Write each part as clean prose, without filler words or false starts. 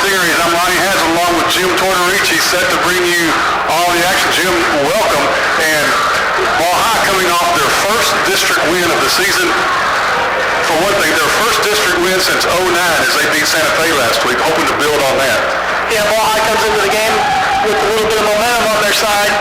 Stingarees. I'm Ronnie Has along with Jim Tortorici, set to bring you all the action. Jim, welcome. And Ball High coming off their first district win of the season. For one thing, their first district win since '09 as they beat Santa Fe last week, hoping to build on that. Yeah, Ball High comes into the game with a little bit of momentum on their side.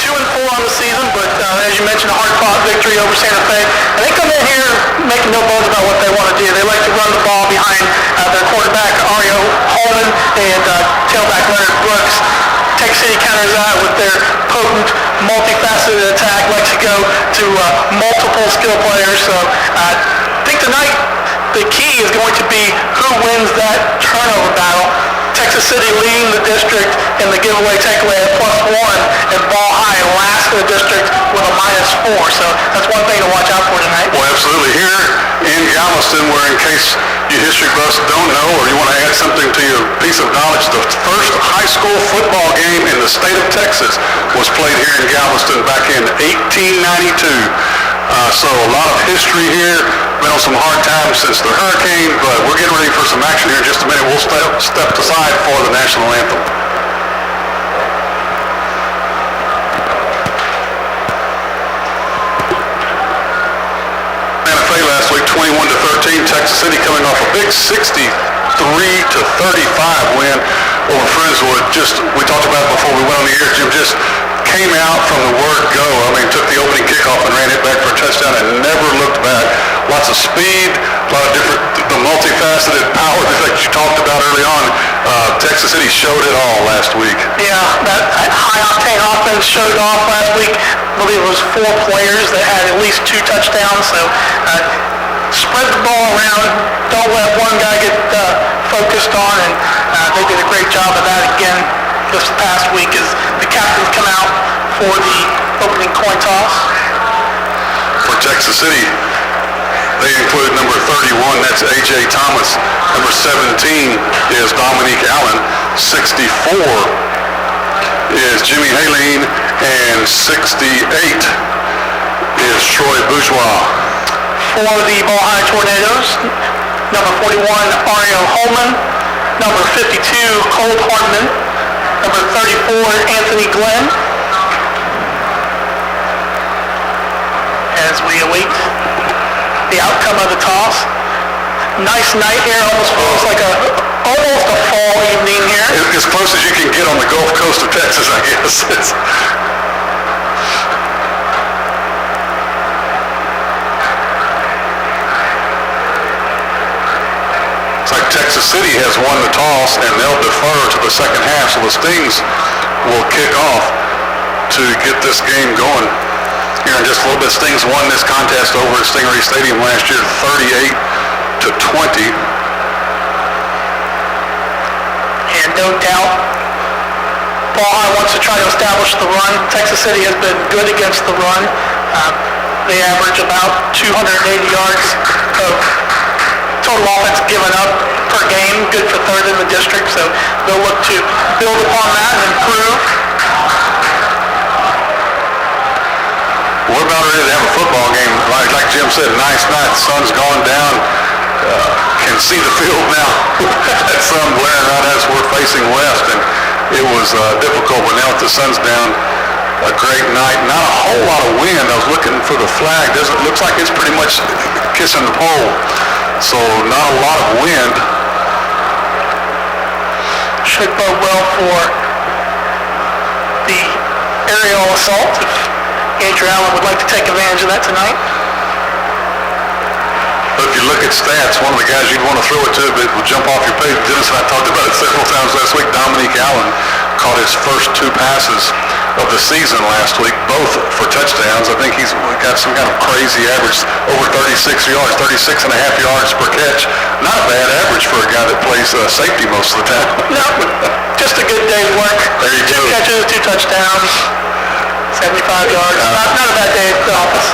2-4 on the season, but as you mentioned, a hard-fought victory over Santa Fe. And they come in here making no bones about what they want to do. They like to run the ball behind their quarterback, Ario Holman, and tailback Leonard Brooks. Texas City counters that with their potent, multifaceted attack, likes to go to multiple skill players. So I think tonight the key is going to be who wins that turnover battle. Texas City leading the district in the giveaway takeaway at +1, and Ball High last in the district with a -4. So that's one thing to watch out for tonight. Well, absolutely. Here in Galveston, where in case you history buffs don't know or you want to add something to your piece of knowledge, the first high school football game in the state of Texas was played here in Galveston back in 1892. So a lot of history here. Been on some hard times since the hurricane, but we're getting ready for some action here in just a minute. We'll step aside for the national anthem. Santa Fe last week, 21-13. Texas City coming off a big 63-35 win over Friendswood. We talked about it before we went on the air. Jim just came out from the word go. I mean, took the opening kickoff and ran it back for a touchdown and never looked back. Lots of speed, a lot of different, the multifaceted power that you talked about early on. Texas City showed it all last week. Yeah, that high-octane offense showed off last week. I believe it was 4 players that had at least 2 touchdowns. So spread the ball around. Don't let one guy get focused on, and they did a great job of that again this past week as the captains come out for the opening coin toss. For Texas City, they include number 31, that's A.J. Thomas. Number 17 is Dominique Allen. 64 is Jimmy Haleen, and 68 is Troy Bourgeois. For the Ball High Tornadoes, number 41, Ario Holman. Number 52, Cole Hartman. Number 34, Anthony Glenn. As we await the outcome of the toss. Nice night here, almost feels like almost a fall evening here. As close as you can get on the Gulf Coast of Texas, I guess. It's like Texas City has won the toss, and they'll defer to the second half, so the Stings will kick off to get this game going. Here in just a little bit, Stings won this contest over at Stingarees Stadium last year, 38-20. And no doubt, Ball High wants to try to establish the run. Texas City has been good against the run. They average about 280 yards of total offense given up per game, good for third in the district, so they'll look to build upon that and improve. We're about ready to have a football game. Like Jim said, nice night. The sun's gone down. Can see the field now. That sun blaring out as we're facing west, and it was difficult, but now that the sun's down, a great night. Not a whole lot of wind. I was looking for the flag. Looks like it's pretty much kissing the pole, so not a lot of wind. Should bode well for the aerial assault if Andrew Allen would like to take advantage of that tonight. But if you look at stats, one of the guys you'd want to throw it to, but will jump off your page. Dennis and I talked about it several times last week. Dominique Allen caught his first 2 passes of the season last week, both for touchdowns. I think he's got some kind of crazy average, over 36 yards, 36 and a half yards per catch. Not a bad average for a guy that plays safety most of the time. No, just a good day's work. There you go. 2 catches, 2 touchdowns, 75 yards. Not a bad day at the office.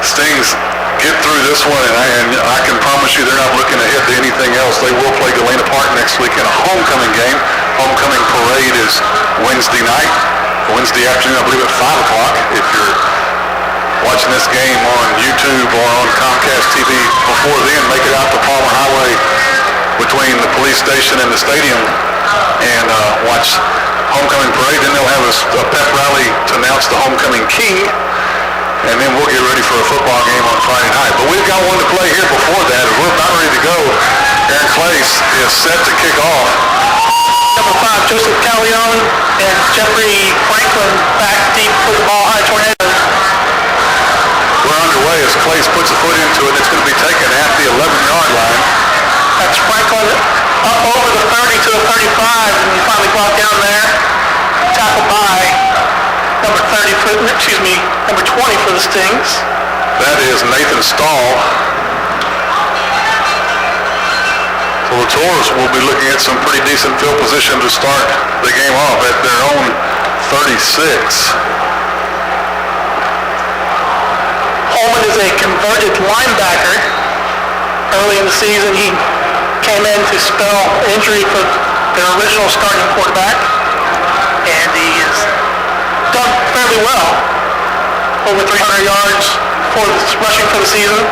Stings get through this one, and I can promise you they're not looking ahead to anything else. They will play Galena Park next week in a homecoming game. Homecoming parade is Wednesday night, Wednesday afternoon, I believe at 5 o'clock. If you're watching this game on YouTube or on Comcast TV before then, make it out to Palmer Highway between the police station and the stadium and watch homecoming parade. Then they'll have a pep rally to announce the homecoming king, and then we'll get ready for a football game on Friday night. But we've got one to play here before that, and we're about ready to go. Aaron Clace is set to kick off. Number 5, Joseph Calleon and Jeffrey Franklin back deep for the Ball High Tornado. We're underway as Clace puts a foot into it. It's going to be taken at the 11-yard line. That's Franklin up over the 30 to the 35, and he finally brought down there. Tackled by number 20 for the Stings. That is Nathan Stahl. So the Tours will be looking at some pretty decent field position to start the game off at their own 36. Holman is a converted linebacker. Early in the season, he came in to spell injury for their original starting quarterback, and he has done fairly well. Over 300 yards rushing for the season.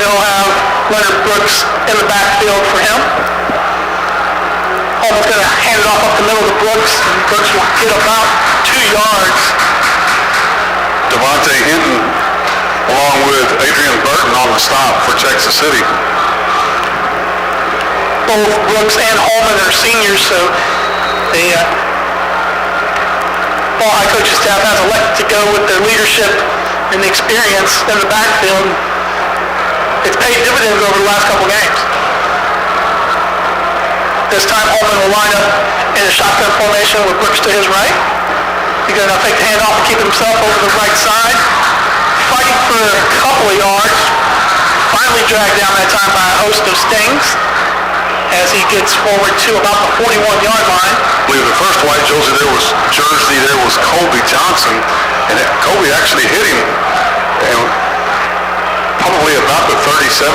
They'll have Leonard Brooks in the backfield for him. Holman's going to hand it off up the middle to Brooks, and Brooks will get about 2 yards. Devontae Hinton along with Adrian Burton on the stop for Texas City. Both Brooks and Holman are seniors, so the Ball High coaching staff has elected to go with their leadership and the experience in the backfield. It's paid dividends over the last couple games. This time Holman will line up in a shotgun formation with Brooks to his right. He's going to take the handoff and keep himself over the right side. Fighting for a couple of yards. Finally dragged down that time by a host of Stings as he gets forward to about the 41-yard line. I believe the first white jersey there was Colby Johnson, and Colby actually hit him and probably about the 37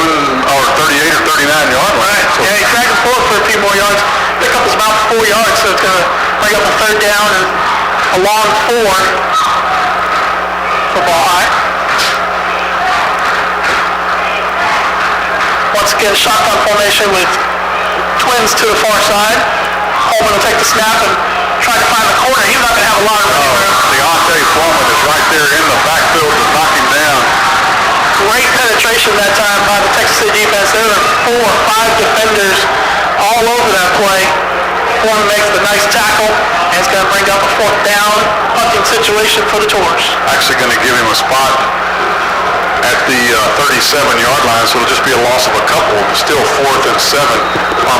or 38 or 39-yard line. Right. Yeah, he dragged him forward for a few more yards. Pickup is about 4 yards, so it's going to bring up a third down and a long 4 for Ball High. Once again, shotgun formation with twins to the far side. Holman will take the snap and try to find the corner. He's not going to have a lot of running room. Deontay Foreman is right there in the backfield to knock him down. separation that time by the Texas City defense. There were 4 or 5 defenders all over that play. Foreman makes the nice tackle, and it's going to bring up a 4th down punting situation for the Tours. Actually going to give him a spot at the 37-yard line, so it'll just be a loss of a couple, but still 4th and 7.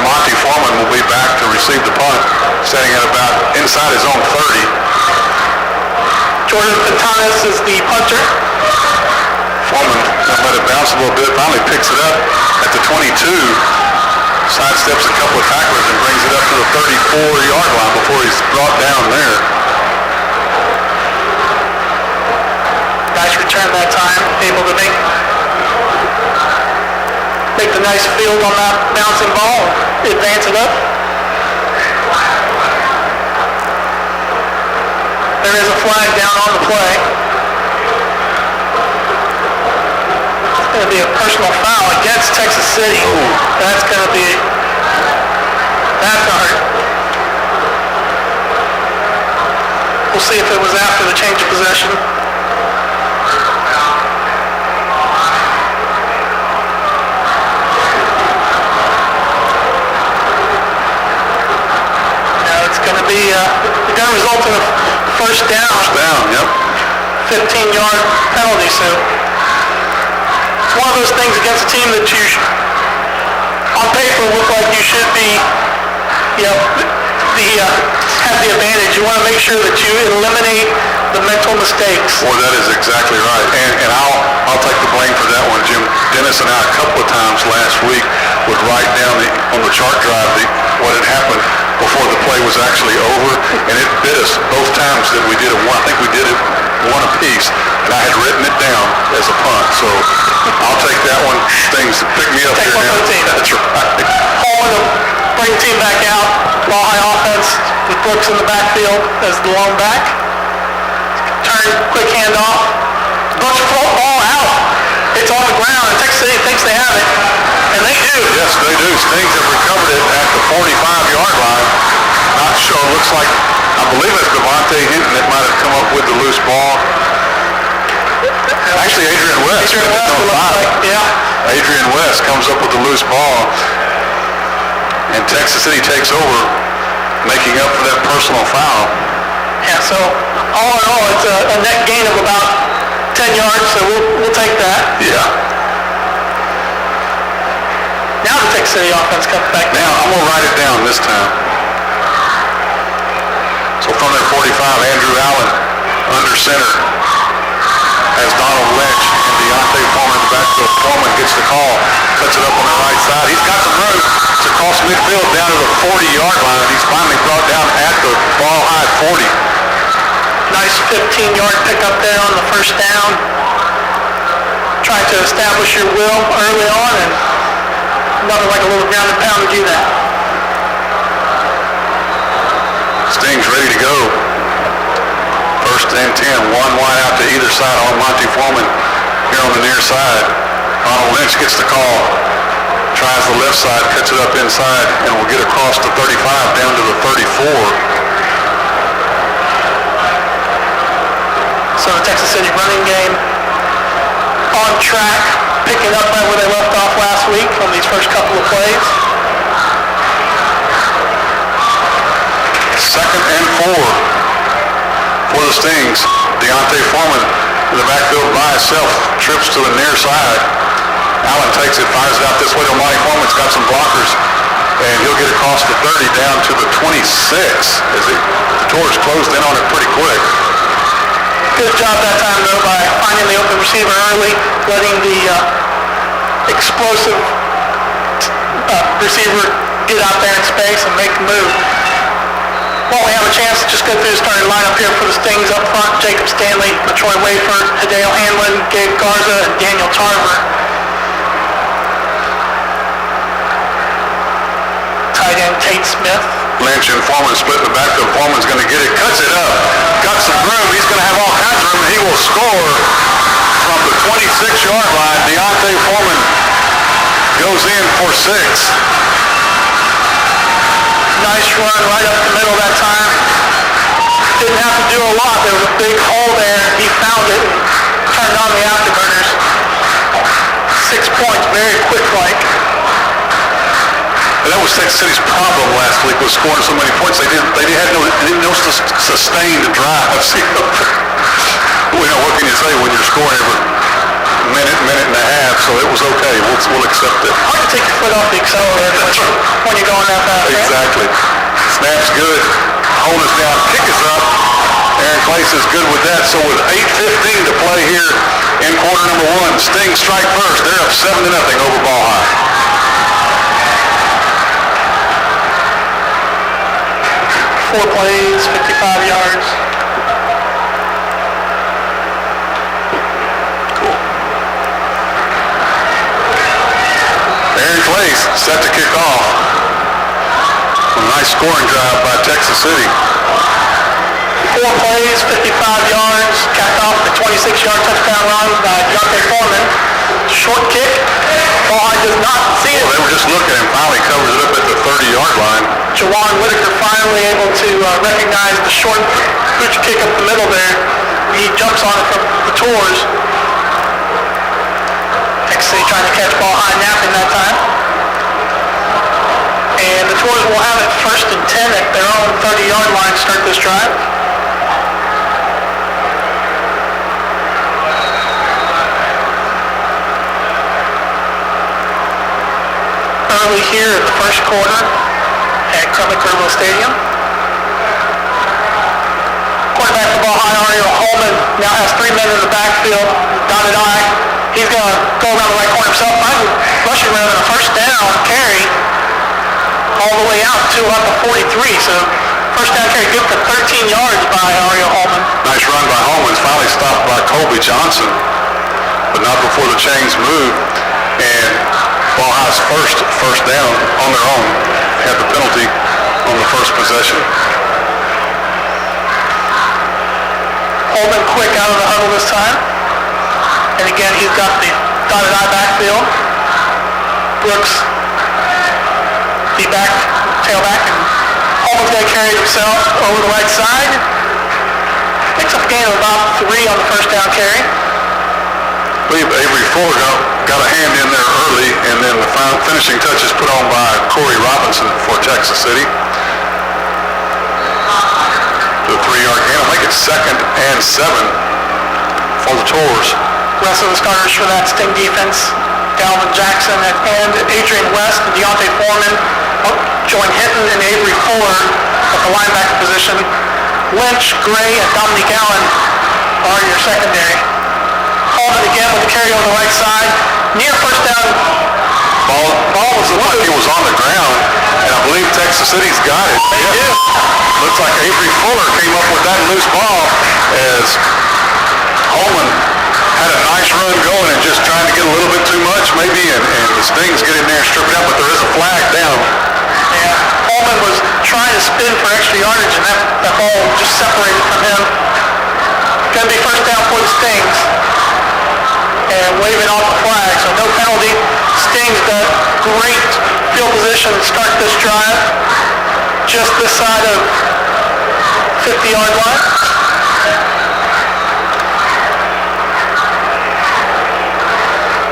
Monty Foreman will be back to receive the punt, standing at about inside his own 30. Jordan Patanis is the punter. Foreman let it bounce a little bit, finally picks it up at the 22, sidesteps a couple of tacklers and brings it up to the 34-yard line before he's brought down there. Nice return that time, able to make the nice field on that bouncing ball, advance it up. There is a flag down on the play. It's going to be a personal foul against Texas City. That's going to hurt. We'll see if it was after the change of possession. It's going to result in a first down. First down, yep. 15-yard penalty, so it's one of those things against a team that you, on paper, look like you should be, have the advantage. You want to make sure that you eliminate the mental mistakes. Boy, that is exactly right. And I'll take the blame for that one, Jim. Dennis and I a couple of times last week would write down on the chart drive what had happened before the play was actually over, and it bit us both times that we did it. I think we did it one apiece, and I had written it down as a punt. So I'll take that one. Things pick me up Take here one now. for the team. That's right. Hauling to bring the team back out. Ball high offense with Brooks in the backfield as the lone back. Turn, quick handoff. Brooks float ball out. It's on the ground, and Texas City thinks they have it, and they do. Yes, they do. Stings have recovered it at the 45-yard line. Not sure. Looks like, I believe it's Devontae Hinton that might have come up with the loose ball. Actually, Adrian West. Adrian West comes up with the loose ball, and Texas City takes over, making up for that personal foul. Yeah, so all in all, it's a net gain of about 10 yards, so we'll take that. Yeah. Now the Texas City offense comes back down. Now, I'm going to write it down this time. So from their 45, Andrew Allen under center as Donald Lynch and Deontay Foreman in the backfield. Foreman gets the call, cuts it up on the right side. He's got some room. It's across midfield down to the 40-yard line. He's finally brought down at the ball high 40. Nice 15-yard pickup there on the first down. Trying to establish your will early on, and nothing like a little ground and pound to do that. Sting's ready to go. First and 10, one wide out to either side on Monty Foreman here on the near side. Donald Lynch gets the call, tries the left side, cuts it up inside, and will get across the 35 down to the 34. So the Texas City running game on track, picking up right where they left off last week on these first couple of plays. Second and 4 for the Stings. Deontay Foreman in the backfield by himself, trips to the near side. Allen takes it, fires it out this way to Monty Foreman's got some blockers, and he'll get across the 30 down to the 26 as the Tours closed in on it pretty quick. Good job that time, though, by finding the open receiver early, letting the explosive receiver get out there in space and make the move. While we have a chance to just go through the starting lineup here for the Stings up front, Jacob Stanley, Troy Wayford, Hideo Hanlon, Gabe Garza, and Daniel Tarver. Tight end Tate Smith. Lynch and Foreman split the backfield. Foreman's going to get it, cuts it up, got some room. He's going to have all kinds of room, and he will score from the 26-yard line. Deontay Foreman goes in for 6. Nice run right up the middle that time. Didn't have to do a lot. There was a big hole there. He found it and turned on the afterburners. 6 points very quick-like. And that was Texas City's problem last week, was scoring so many points. They didn't know sustained drives. What can you say when you're scoring every minute and a half? So it was okay. We'll accept it. Hard to take your foot off the accelerator when you're going that fast. Exactly. Snap's good. Hold us down. Kick is up. Aaron Clace is good with that. So with 8:15 to play here in quarter number one, Sting strike first. They're up 7-0 over Ball High. 4 plays, 55 yards. Cool. Aaron Clace set to kick off. A nice scoring drive by Texas City. 4 plays, 55 yards, capped off the 26-yard touchdown run by Deontay Foreman. Short kick. Ball High does not see it. Well, they were just looking and finally covers it up at the 30-yard line. Jawan Whitaker finally able to recognize the short pooch kick up the middle there. He jumps on it from the Tours. Texas City trying to catch Ball High napping that time. And the Tours will have it 1st and 10 at their own 30-yard line to start this drive. Early here at the first quarter at Clement Kerrville Stadium. Quarterback for Ball High, Ariel Holman, now has 3 men in the backfield. Dotted eye. He's going to go around the right corner himself. Finally rushing around in a first down carry all the way out to about the 43. So first down carry good for 13 yards by Ariel Holman. Nice run by Holman. It's finally stopped by Colby Johnson, but not before the chains moved. And Ball High's first down on their own. Had the penalty on the first possession. Holman quick out of the huddle this time. And again, he's got the dotted eye backfield. Brooks, the tailback, and Holman's going to carry it himself over the right side. Picks up a gain of about 3 on the first down carry. I believe Avery Fuller got a hand in there early, and then the finishing touch is put on by Corey Robinson for Texas City. The 3-yard gain. I'll make it 2nd and 7 for the Tours. Rest of the starters for that Sting defense: Dalvin Jackson and Adrian West, and Deontay Foreman. Join Hinton and Avery Fuller at the linebacker position. Lynch, Gray, and Dominique Allen are your secondary. Holman again with the carry on the right side. Near first down. Ball was like it was on the ground, and I believe Texas City's got it. They do. Looks like Avery Fuller came up with that loose ball as Holman had a nice run going and just trying to get a little bit too much maybe, and the Stings get in there and strip it out, but there is a flag down. Yeah, Holman was trying to spin for extra yardage, and that ball just separated from him. Going to be first down for the Stings. And waving off the flag, so no penalty. Stings got great field position to start this drive. Just this side of 50-yard line.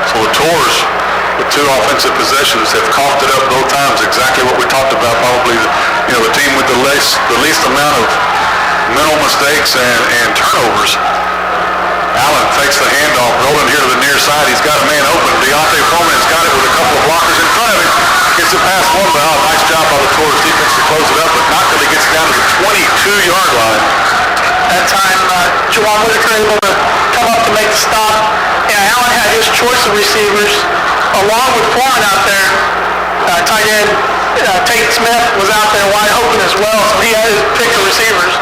So the Tours, with 2 offensive possessions, have coughed it up both times. Exactly what we talked about. Probably, the team with the least amount of mental mistakes and turnovers. Allen fakes the handoff, rolling here to the near side. He's got a man open. Deontay Foreman has got it with a couple of blockers in front of him. Gets it past one, but nice job by the Tours defense to close it up, but not till he gets down to the 22-yard line. That time, Jawan Whitaker able to come up to make the stop. And Allen had his choice of receivers, along with Foreman out there. Tight end Tate Smith was out there wide open as well, so he had his pick of receivers.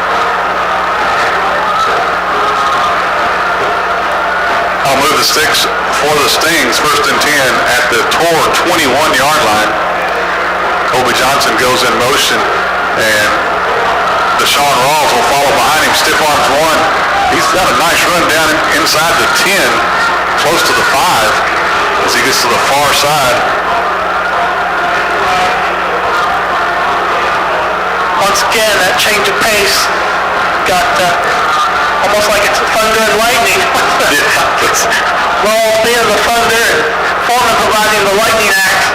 I'll move the sticks for the Stings, 1st and 10 at the Tour 21-yard line. Colby Johnson goes in motion, and Deshaun Rawls will follow behind him. Stiff arms one. He's got a nice run down inside the 10, close to the 5, as he gets to the far side. Once again, that change of pace got almost like it's thunder and lightning. Rawls being the thunder, and Foreman the lightning act.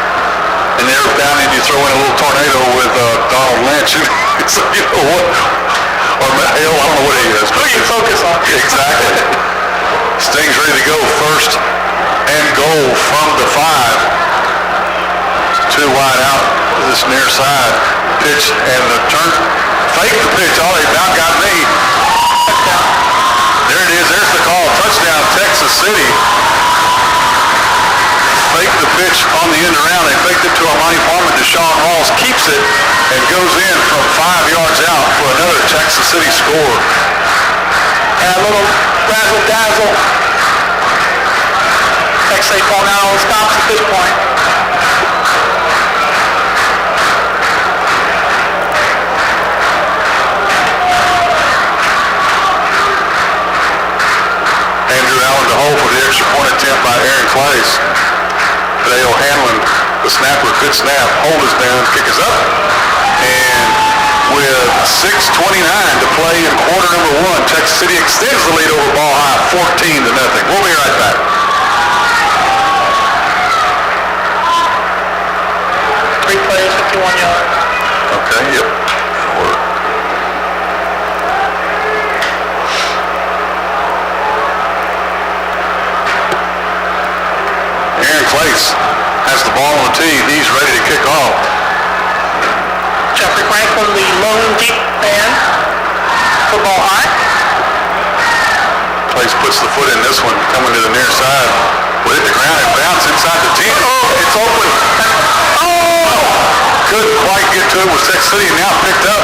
And every now and then you throw in a little tornado with Donald Lynch. So, you know what? Or hell, I don't know what he is. Who you focus on? Exactly. Sting's ready to go. First and goal from the 5. 2 wide out this near side. Pitch and the turn. Fake the pitch. Oh, he about got me. There it is. There's the call. Touchdown, Texas City. Fake the pitch on the end around. They faked it to Armani Farmer. Deshaun Rawls keeps it and goes in from 5 yards out for another Texas City score. And a little razzle-dazzle. Texas ball now stops at this point. Andrew Allen to hold for the extra point attempt by Aaron Clays. Today O'Hanlon, the snapper, good snap. Hold is down, kick is up. And with 6:29 to play in quarter number 1, Texas City extends the lead over Ball High, 14-0. We'll be right back. 3 plays, 51 yards. Okay, yep. Aaron Clace has the ball on the tee. He's ready to kick off. Jeffrey Franklin, the lone deep man for Ball High. Clace puts the foot in this one, coming to the near side. Will hit the ground and bounce inside the 10. Oh, it's open. Oh! Couldn't quite get to it with Texas City, now picked up.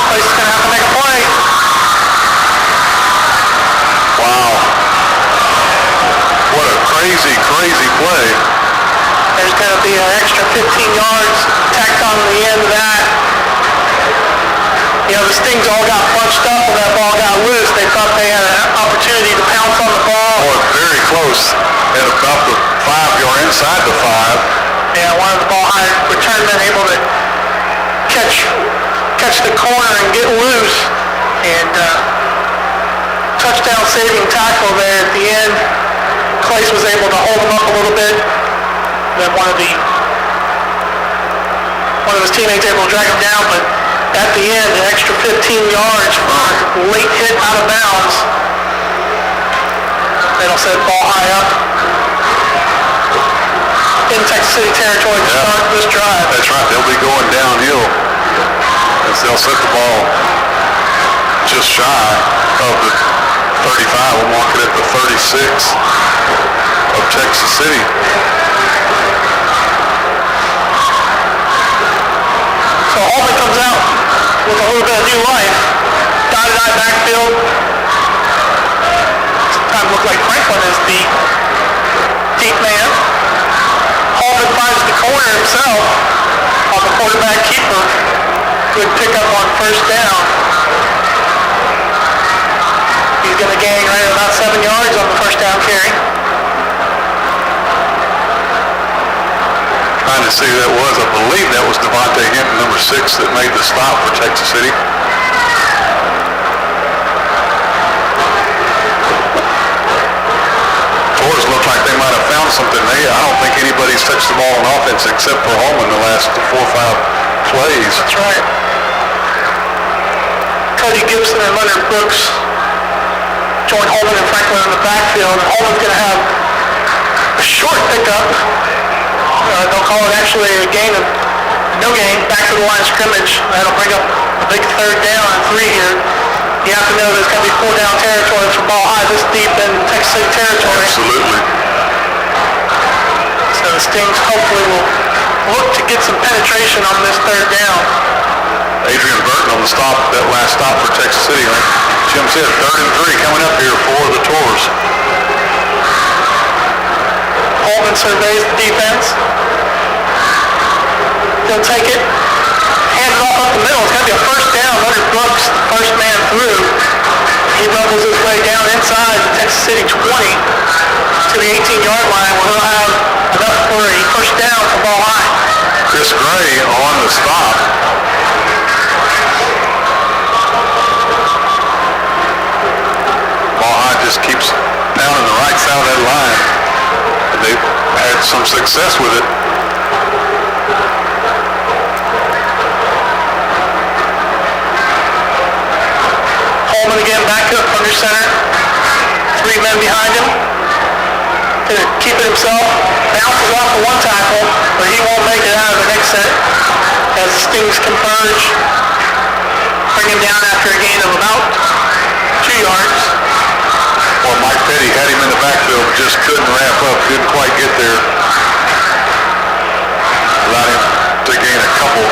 Clace is going to have to make a play. Wow. What a crazy, crazy play. There's going to be an extra 15 yards tacked on the end of that. You know, the Stings all got bunched up when that ball got loose. They thought they had an opportunity to pounce on the ball. Oh, very close at about the 5 yard inside the 5. Yeah, one of the Ball High returnmen able to catch the corner and get loose. And touchdown saving tackle there at the end. Clace was able to hold him up a little bit. Then one of his teammates able to drag him down, but at the end, an extra 15 yards for a late hit out of bounds. That'll set Ball High up in Texas City territory to start this drive. That's right. They'll be going downhill as they'll set the ball just shy of the 35. We'll mark it at the 36 of Texas City. So Holman comes out with a little bit of new life. Dotted eye backfield. Sometimes look like Franklin is the deep man. Holman finds the corner himself on the quarterback keeper. Good pickup on first down. He's going to gain right at about 7 yards on the first down carry. Trying to see who that was. I believe that was Devontae Hinton, number 6, that made the stop for Texas City. Tours look like they might have found something. I don't think anybody's touched the ball on offense except for Holman the last 4 or 5 plays. That's right. Cody Gibson and Leonard Brooks join Holman and Franklin in the backfield. Holman's going to have a short pickup. They'll call it actually a gain of no gain, back to the line of scrimmage. That'll bring up a big third down and 3 here. You have to know there's going to be 4 down territory for Ball High this deep in Texas City territory. Absolutely. So the Stings hopefully will look to get some penetration on this third down. Adrian Burton on the stop, that last stop for Texas City. Like Jim said, 3rd and 3 coming up here for the Tours. Holman surveys the defense. He'll take it, hand it off up the middle. It's going to be a first down. Leonard Brooks, the first man through. He rumbles his way down inside the Texas City 20 to the 18-yard line where he'll have enough for a first down for Ball High. Chris Gray on the stop. Ball High just keeps pounding the right side out of that line. And they've had some success with it. Holman again back up under center. 3 men behind him. Gonna keep it himself. Bounces off the one tackle, but he won't make it out of the next set as the Stings converge. Bring him down after a gain of about 2 yards. Well, Mike Petty had him in the backfield, but just couldn't wrap up. Didn't quite get there. Allowed him to gain a couple.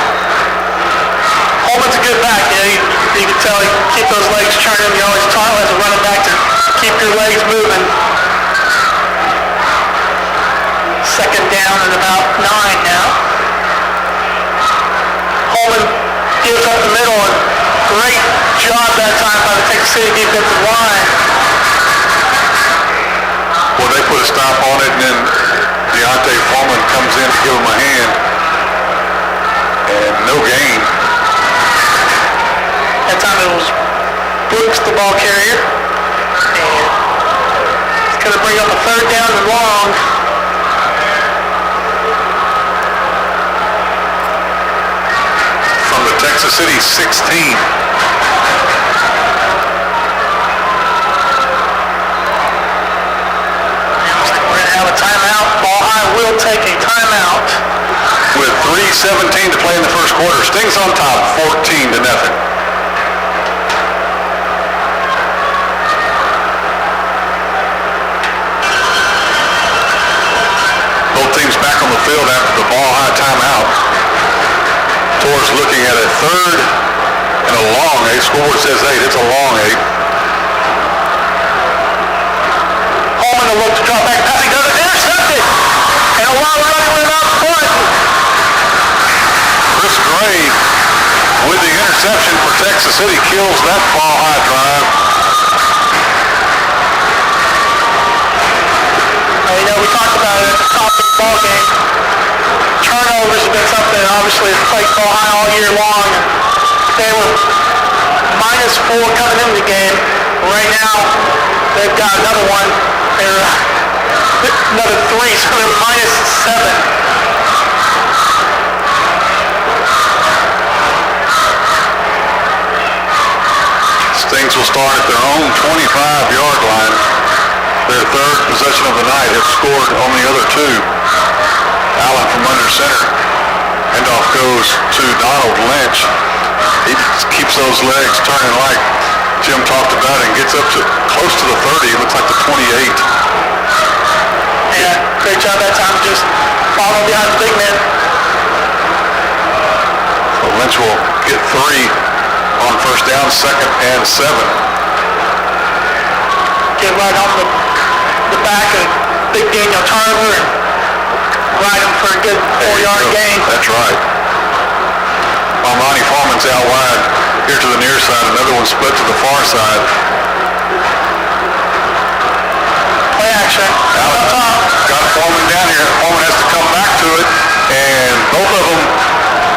Holman's a good back. You can tell he can keep those legs churning. You always taught as a running back to keep your legs moving. Second down and about 9 now. Holman gives up the middle, and great job that time by the Texas City defensive line. Well, they put a stop on it, and then Deontay Foreman comes in to give him a hand. And no gain. That time it was Brooks, the ball carrier. And it's going to bring up a 3rd down and long. From the Texas City 16. A timeout. Ball High will take a timeout. With 3:17 to play in the first quarter. Stings on top, 14-0. Both teams back on the field after the Ball High timeout. Torres looking at a 3rd and a long 8. Scoreboard says 8. It's a long 8. Holman will look to drop back. Passing does it. Intercepted. And a long running went up front. Chris Gray with the interception for Texas City kills that Ball High drive. We talked about it at the top of the ball game. Turnovers have been something obviously that's plagued Ball High all year long. They were -4 coming into the game. Right now, they've got another one. They're another 3, so they're -7. Stings will start at their own 25-yard line. Their 3rd possession of the night, have scored on the other 2. Allen from under center. Handoff goes to Donald Lynch. He keeps those legs turning like Jim talked about and gets up to close to the 30. It looks like the 28. Yeah, great job that time, just following behind the big man. So Lynch will get 3 on first down, 2nd and 7. Get right on the back of Big Daniel Tarver and ride him for a good 4-yard gain. That's right. Ronnie Foreman's out wide here to the near side. Another one split to the far side. Play action. Allen got Foreman down here. Foreman has to come back to it, and both of them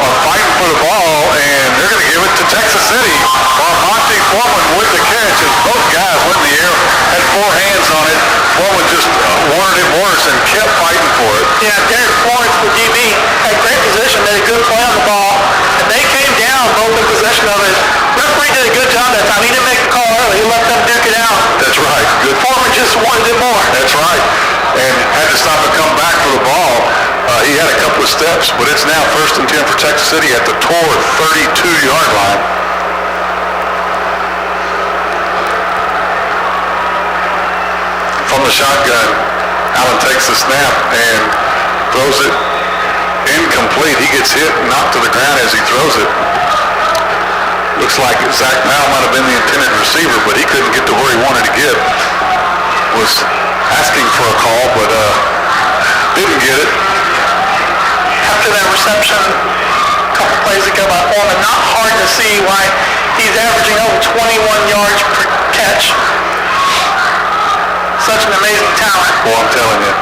are fighting for the ball, and they're going to give it to Texas City. Monty Foreman with the catch, as both guys went in the air, had 4 hands on it. Foreman just wanted it worse and kept fighting for it. Yeah, Derek Florence, the DB, had great position, made a good play on the ball, and they came down both in possession of it. Referee did a good job that time. He didn't make the call early. He let them duke it out. That's right. Good. Foreman just wanted it more. That's right. And had to stop and come back for the ball. He had a couple of steps, but it's now 1st and 10 for Texas City at the Torre 32-yard line. From the shotgun, Allen takes the snap and throws it incomplete. He gets hit and knocked to the ground as he throws it. Looks like Zach Powell might have been the intended receiver, but he couldn't get to where he wanted to get. Was asking for a call, but didn't get it. After that reception a couple plays ago by Foreman, not hard to see why he's averaging over 21 yards per catch. Such an amazing talent. Well, I'm telling you.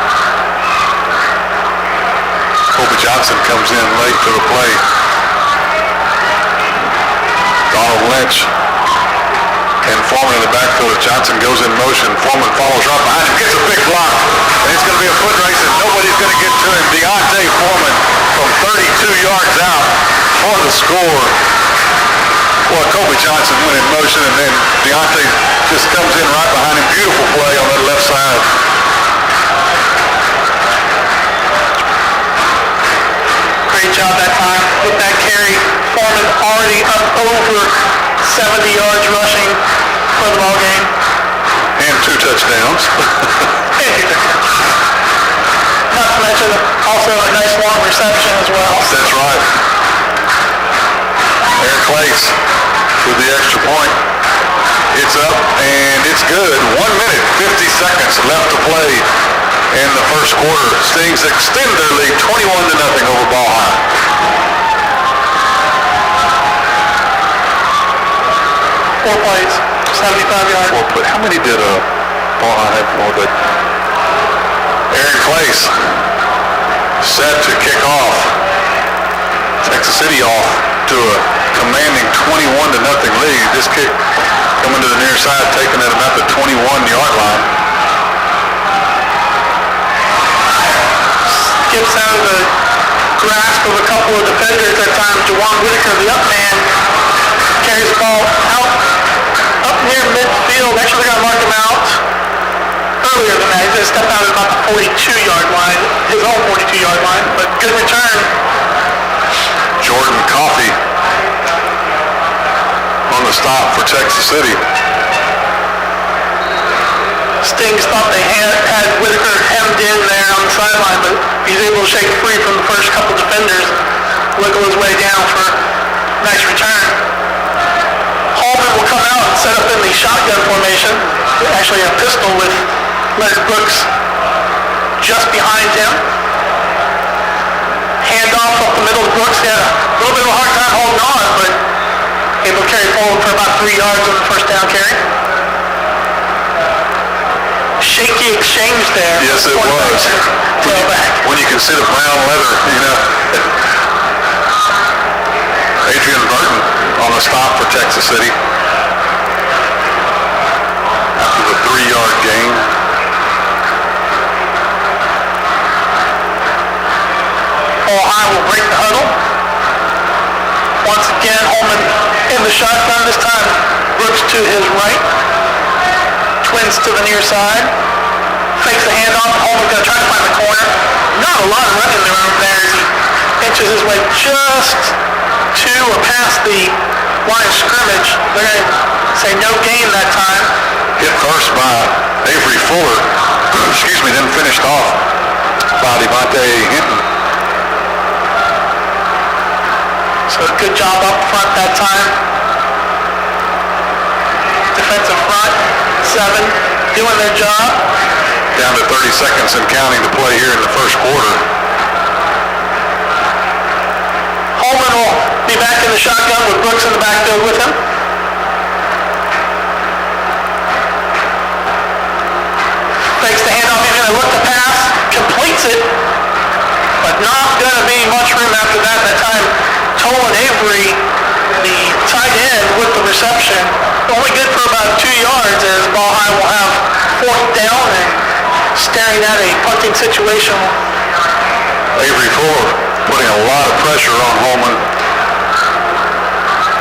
Kobe Johnson comes in late to the play. Donald Lynch And Foreman in the backfield. Johnson goes in motion. Foreman follows right behind him, gets a big block. And it's going to be a foot race, and nobody's going to get to him. Deontay Foreman from 32 yards out for the score. Well, Kobe Johnson went in motion, and then Deontay just comes in right behind him. Beautiful play on that left side. Great job that time with that carry. Foreman already up over 70 yards rushing for the ball game. And 2 touchdowns. Not to mention also a nice long reception as well. That's right. Eric Lace with the extra point. It's up and it's good. 1 minute, 50 seconds left to play in the first quarter. Stings extend their lead 21-0 over Ball High. 4 plays, 75 yards. 4 plays. How many did Ball High have more? But Eric Lace set to kick off. Texas City off to a commanding 21-0 lead. This kick coming to the near side, taking it about the 21-yard line. Skips out of the grasp of a couple of defenders at times. Jawan Whitaker, the up man, carries the ball out up near midfield. Actually, they're going to mark him out earlier than that. He's going to step out at about the 42-yard line, his own 42-yard line, but good return. Jordan Coffey on the stop for Texas City. Stings thought they had Whitaker hemmed in there on the sideline, but he's able to shake free from the first couple defenders, wiggle his way down for a nice return. Hallman will come out and set up in the shotgun formation. Actually a pistol with Leonard Brooks just behind him. Handoff up the middle to Brooks. He had a little bit of a hard time holding on, but able to carry forward for about 3 yards on the first down carry. Shaky exchange there. Yes, it was. When you consider brown leather, you know. Adrian Burton on the stop for Texas City. After the 3-yard gain. Ball High will break the huddle. Once again, Holman in the shotgun this time. Brooks to his right. Twins to the near side. Fakes the handoff. Holman's going to try to find the corner. Not a lot of running room there as he inches his way just to or past the line of scrimmage. They're going to say no gain that time. Hit first by Avery Fuller. Then finished off by Devontae Hinton. So good job up front that time. Defensive front, 7, doing their job. Down to 30 seconds and counting to play here in the first quarter. Holman will be back in the shotgun with Brooks in the backfield with him. Fakes the handoff, he's going to look to pass, completes it, but not going to be much room after that. That time, Tolan Avery, the tight end with the reception, only good for about 2 yards as Ball High will have 4th down and staring at a punting situation. Avery Fuller putting a lot of pressure on Holman.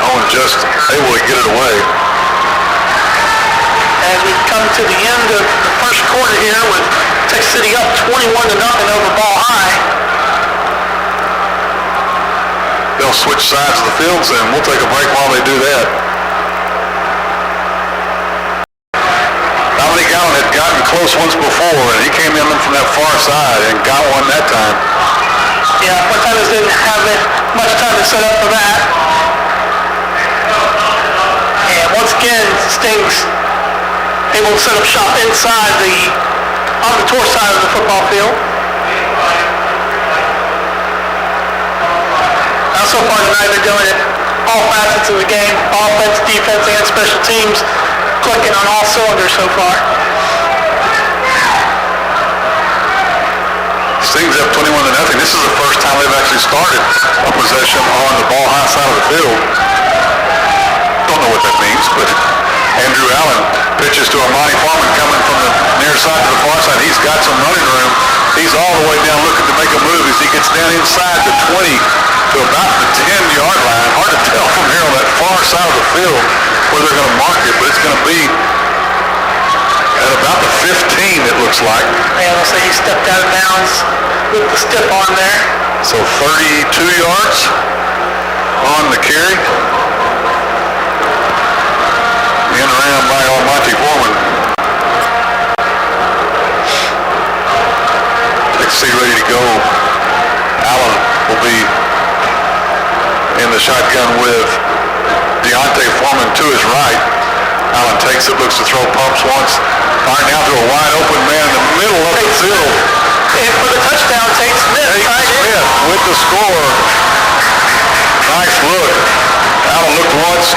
Holman just able to get it away. As we come to the end of the first quarter here with Texas City up 21-0 over Ball High. They'll switch sides of the fields and we'll take a break while they do that. Dominic Allen had gotten close once before and he came in from that far side and got one that time. Yeah, Montanas didn't have much time to set up for that. And once again, Stings able to set up shop inside on the tour side of the football field. Now so far tonight they're doing it all facets of the game, offense, defense, and special teams, clicking on all cylinders so far. Stings up 21-0. This is the first time they've actually started a possession on the Ball High side of the field. Don't know what that means, but Andrew Allen pitches to Amani Foreman coming from the near side to the far side. He's got some running room. He's all the way down looking to make a move as he gets down inside the 20 to about the 10-yard line. Hard to tell from here on that far side of the field where they're going to mark it, but it's going to be at about the 15, it looks like. Yeah, looks like he stepped out of bounds with the stiff arm there. So 32 yards on the carry. In around by Almighty Foreman. TC ready to go. Allen will be in the shotgun with Deontay Foreman to his right. Allen takes it, looks to throw, pumps once, firing out to a wide open man in the middle of the field. And for the touchdown, Tate Smith. With the score. Nice look. Allen looked once,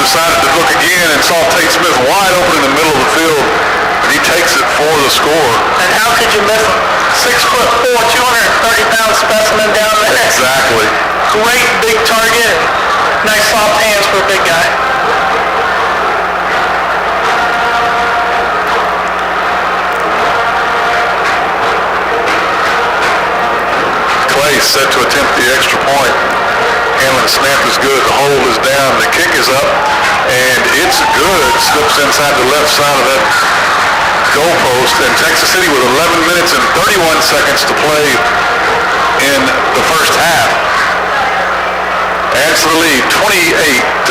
decided to look again, and saw Tate Smith wide open in the middle of the field, and he takes it for the score. And how could you miss him? 6'4", 230-pound specimen down there. Exactly. Great big target. Nice soft hands for a big guy. Clay set to attempt the extra point. Handling the snap is good. The hold is down. The kick is up, and it's good. Slips inside the left side of that goalpost. And Texas City with 11 minutes and 31 seconds to play in the first half. Adds to the lead, 28-0.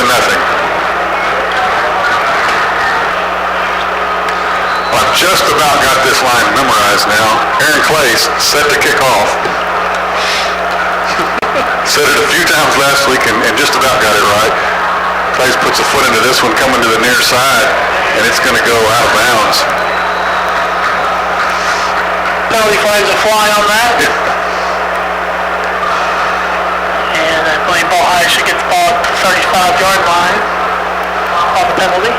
I've just about got this line memorized now. Aaron Clay set to kick off. Said it a few times last week and just about got it right. Clay puts a foot into this one coming to the near side, and it's going to go out of bounds. Penalty flags are flying on that. Yeah. And I believe Ball High should get the ball at the 35-yard line on the penalty.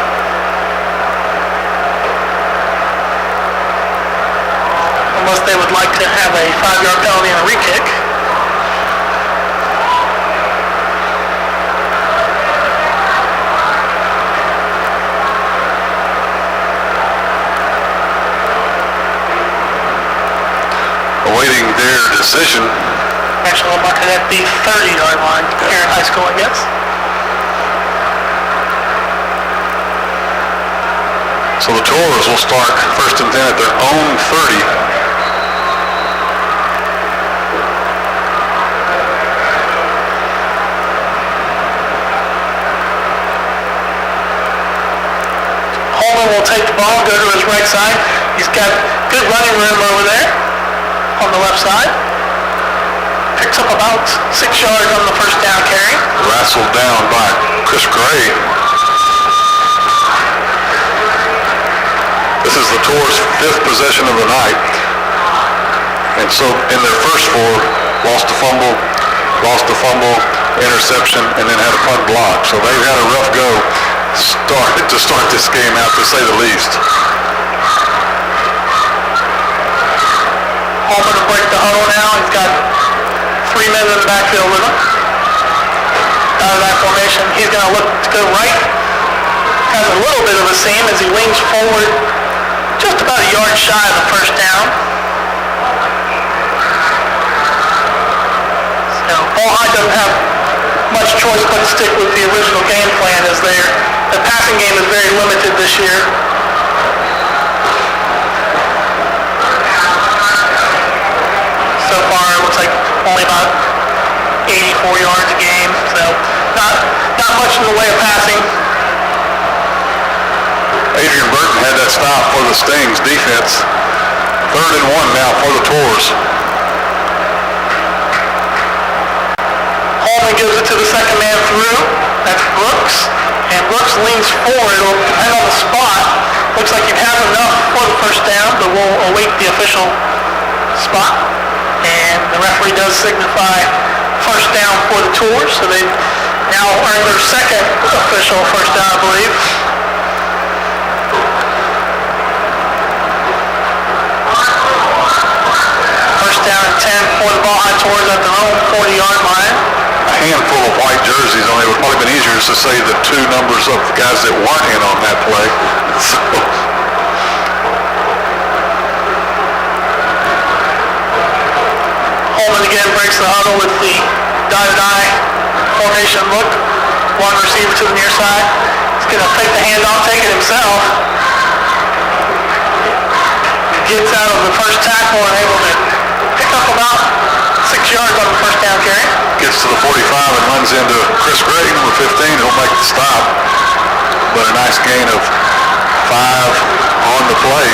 Unless they would like to have a 5-yard penalty and a re-kick. Awaiting their decision. Actually, we'll mark it at the 30-yard line here in high school, I guess. So the Tours will start 1st and 10 at their own 30. Holman will take the ball, go to his right side. He's got good running room over there on the left side. Picks up about 6 yards on the first down carry. Wrestled down by Chris Gray. This is the Tours' 5th possession of the night. And so in their first 4, lost a fumble, interception, and then had a punt block. So they've had a rough go to start this game out, to say the least. Holman to break the huddle now. He's got 3 men in the backfield with him. Out of that formation, he's going to look to go right. Has a little bit of a seam as he leans forward just about a yard shy of the first down. So Ball High doesn't have much choice but to stick with the original game plan, as the passing game is very limited this year. So far, it looks like only about 84 yards a game, so not much in the way of passing. Adrian Burton had that stop for the Stings defense. 3rd and 1 now for the Tours. Holman gives it to the second man through. That's Brooks. And Brooks leans forward. It'll depend on the spot. Looks like he has enough for the first down, but we'll await the official spot. And the referee does signify first down for the Tours. So they now earn their second official first down, I believe. First down and 10 for the Ball High Tours at their own 40-yard line. A handful of of white jerseys on. It would probably been easier just to say the two numbers of the guys that weren't in on that play. So, Holman again breaks the huddle with the dotted eye formation look. One receiver to the near side. He's going to take the handoff, take it himself. Gets out of the first tackle and able to pick up about 6 yards on the first down carry. Gets to the 45 and runs into Chris Gray, number 15. He'll make the stop. But a nice gain of 5 on the play.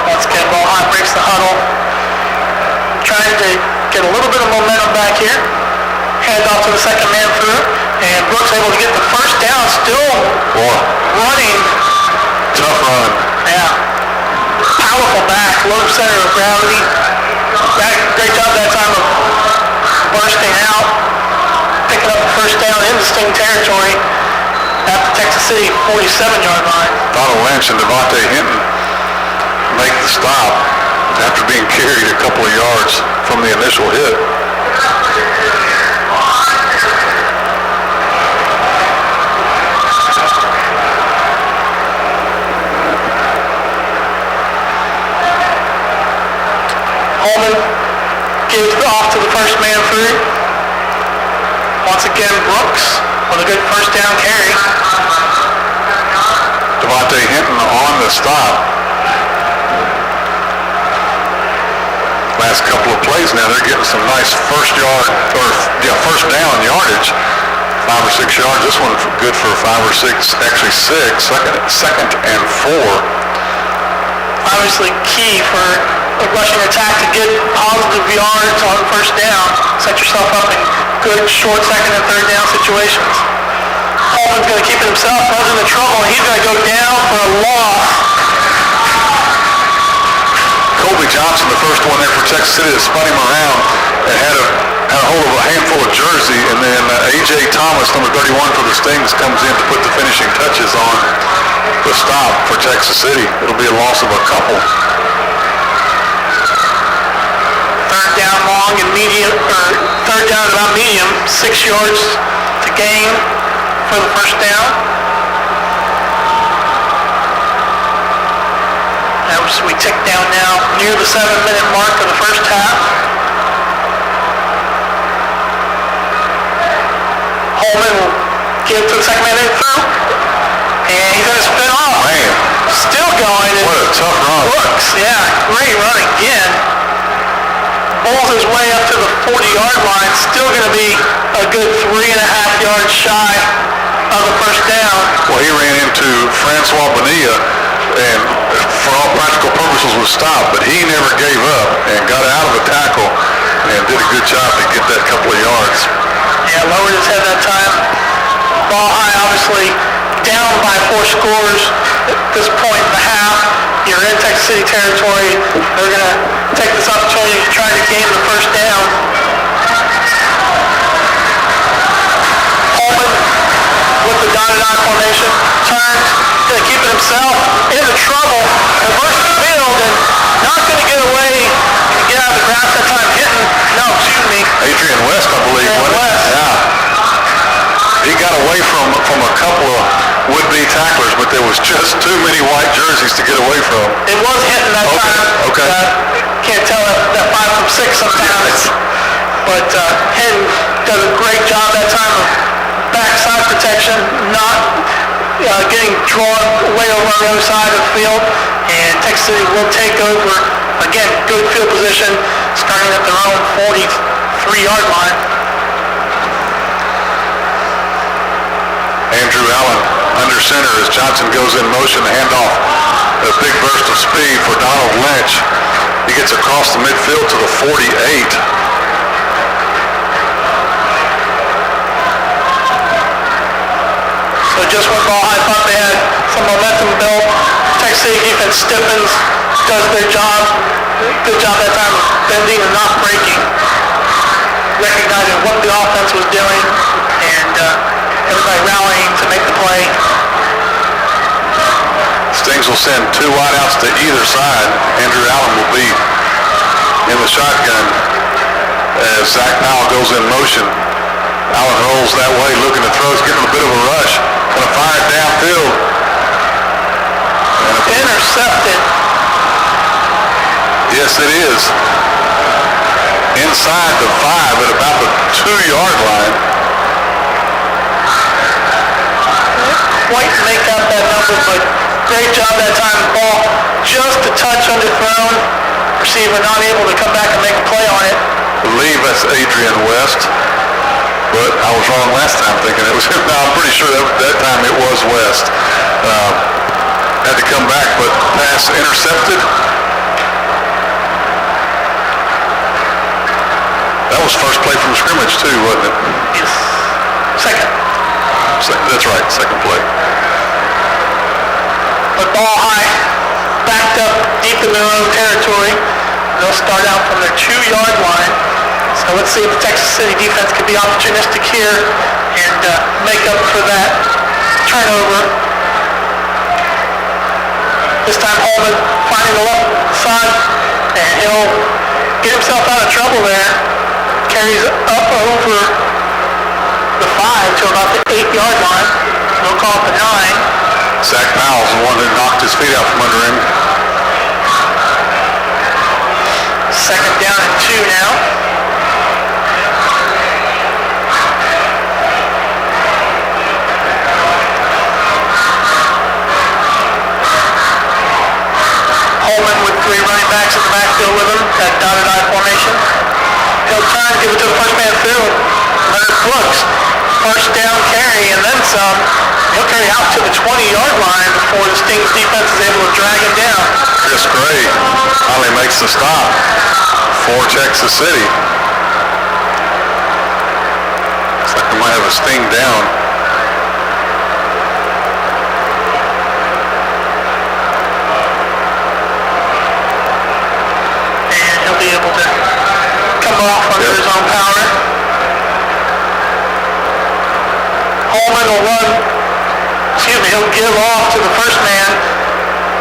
Once again, ball high breaks the huddle. Trying to get a little bit of momentum back here. Hand off to the second man through, and Brooks able to get the first down, still running. Tough run. Yeah. Powerful back, low center of gravity. Great job that time of bursting out, picking up the first down into Sting territory at the Texas City 47-yard line. Donald Lynch and Devontae Hinton make the stop after being carried a couple of yards from the initial hit. Holman gives off to the first man through. Once again, Brooks with a good first down carry. Devontae Hinton on the stop. Last couple of plays now, they're getting some nice first down yardage. 5 or 6 yards. This one good for 5 or 6, actually 6. Second and 4. Obviously key for a rushing attack to get positive yards on first down. Set yourself up in good short second and third down situations. Holman's going to keep it himself, runs into trouble, and he's going to go down for a loss. Colby Johnson, the first one there for Texas City, that spun him around and had a hold of a handful of jersey, and then A.J. Thomas, number 31 for the Stings, comes in to put the finishing touches on the stop for Texas City. It'll be a loss of a couple. Third down long and medium, or third down about medium, 6 yards to gain for the first down. As we tick down now near the 7-minute mark of the first half. Holman will give to the second man through, and he's going to spin off. Man. Still going. What a tough run. Brooks, yeah, great run again. Bowls his way up to the 40-yard line. Still going to be a good 3.5 yards shy of the first down. Well, he ran into Francois Bonilla and for all practical purposes was stopped, but he never gave up and got out of the tackle and did a good job to get that couple of yards. Yeah, lowered his head that time. Ball high, obviously down by 4 scores at this point in the half. You're in Texas City territory. They're going to take this opportunity to try to gain the first down. Holman with the dotted eye formation, turns, going to keep it himself, into trouble, reverses the field, and not going to get away and get out of the grasp that time. Adrian West, I believe, wasn't it? Yeah. He got away from a couple of would-be tacklers, but there was just too many white jerseys to get away from. It was hitting that time. Okay. Can't tell that 5 from 6 sometimes. But Hinton does a great job that time of backside protection, not getting drawn way over on the other side of the field. And Texas City will take over. Again, good field position, starting at their own 43-yard line. Andrew Allen under center as Johnson goes in motion, the handoff. A big burst of speed for Donald Lynch. He gets across the midfield to the 48. So just when ball high, thought they had some momentum built. Texas City defense stiffens, does their job. Good job that time of bending and not breaking. Recognizing what the offense was doing and everybody rallying to make the play. Stings will send 2 wideouts to either side. Andrew Allen will be in the shotgun as Zach Powell goes in motion. Allen rolls that way, looking to throw. He's getting a bit of a rush. Going to fire it downfield. Intercepted. Yes, it is. Inside the 5 at about the 2-yard line. Quite make out that number, but great job that time. Ball just a touch underthrown. Receiver not able to come back and make a play on it. I believe that's Adrian West, but I was wrong last time thinking it was him. Now I'm pretty sure that time it was West. Had to come back, but pass intercepted. That was first play from scrimmage too, wasn't it? Yes. Second. That's right, second play. But ball high, backed up deep in their own territory. They'll start out from their 2-yard line. So let's see if the Texas City defense can be opportunistic here and make up for that turnover. This time Holman finding the left side, and he'll get himself out of trouble there. Carries up over the 5 to about the 8-yard line. They'll call it the 9. Zach Powell's the one who knocked his feet out from under him. Second down and 2 now. Holman with 3 running backs in the backfield with him, that dotted I formation. He'll turn, give it to the first man through. Leonard Brooks, first down carry and then some. He'll carry out to the 20-yard line before the Stings defense is able to drag him down. Chris Gray finally makes the stop for Texas City. Looks like we might have a Sting down. And he'll be able to come off under his own power. Holman will run, he'll give off to the first man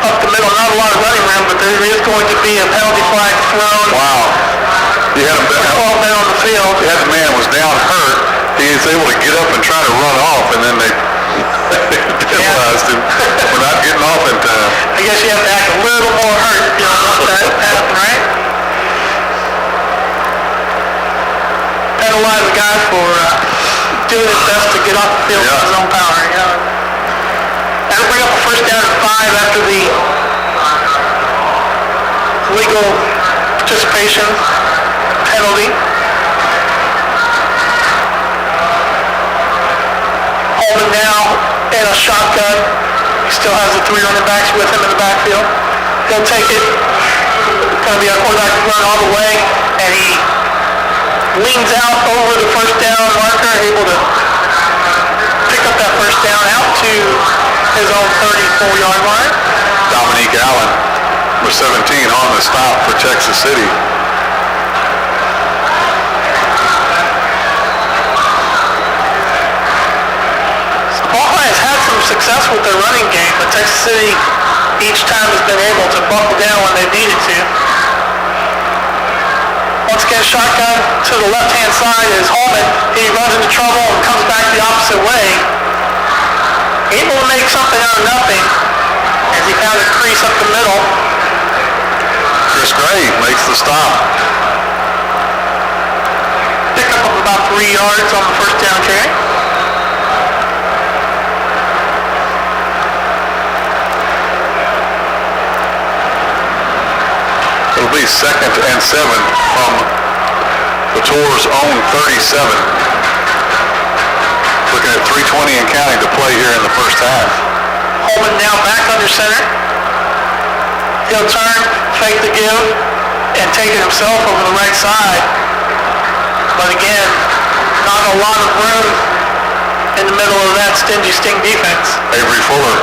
up the middle. Not a lot of running room, but there is going to be a penalty flag thrown. Wow. He had him down. 12 men on the field. He had the man was down hurt. He was able to get up and try to run off, and then they penalized him for not getting off in time. I guess you have to act a little more hurt if you don't want that to happen, right? Penalize the guy for doing his best to get off the field with his own power. That'll bring up a first down and 5 after the legal participation penalty. Holman now in a shotgun. He still has the 3 running backs with him in the backfield. He'll take it. It's going to be a quarterback run all the way, and he leans out over the first down marker, able to pick up that first down out to his own 34-yard line. Dominique Allen with 17 on the stop for Texas City. So Buckeye has had some success with their running game, but Texas City each time has been able to buckle down when they've needed to. Once again, shotgun to the left-hand side is Holman. He runs into trouble and comes back the opposite way. Able to make something out of nothing as he found a crease up the middle. Chris Gray makes the stop. Pick up of about 3 yards on the first down carry. It'll be 2nd and 7 from the Tour's own 37. Looking at 3:20 and counting to play here in the first half. Holman now back under center. He'll turn, fake the give, and take it himself over the right side. But again, not a lot of room in the middle of that stingy Sting defense. Avery Fuller,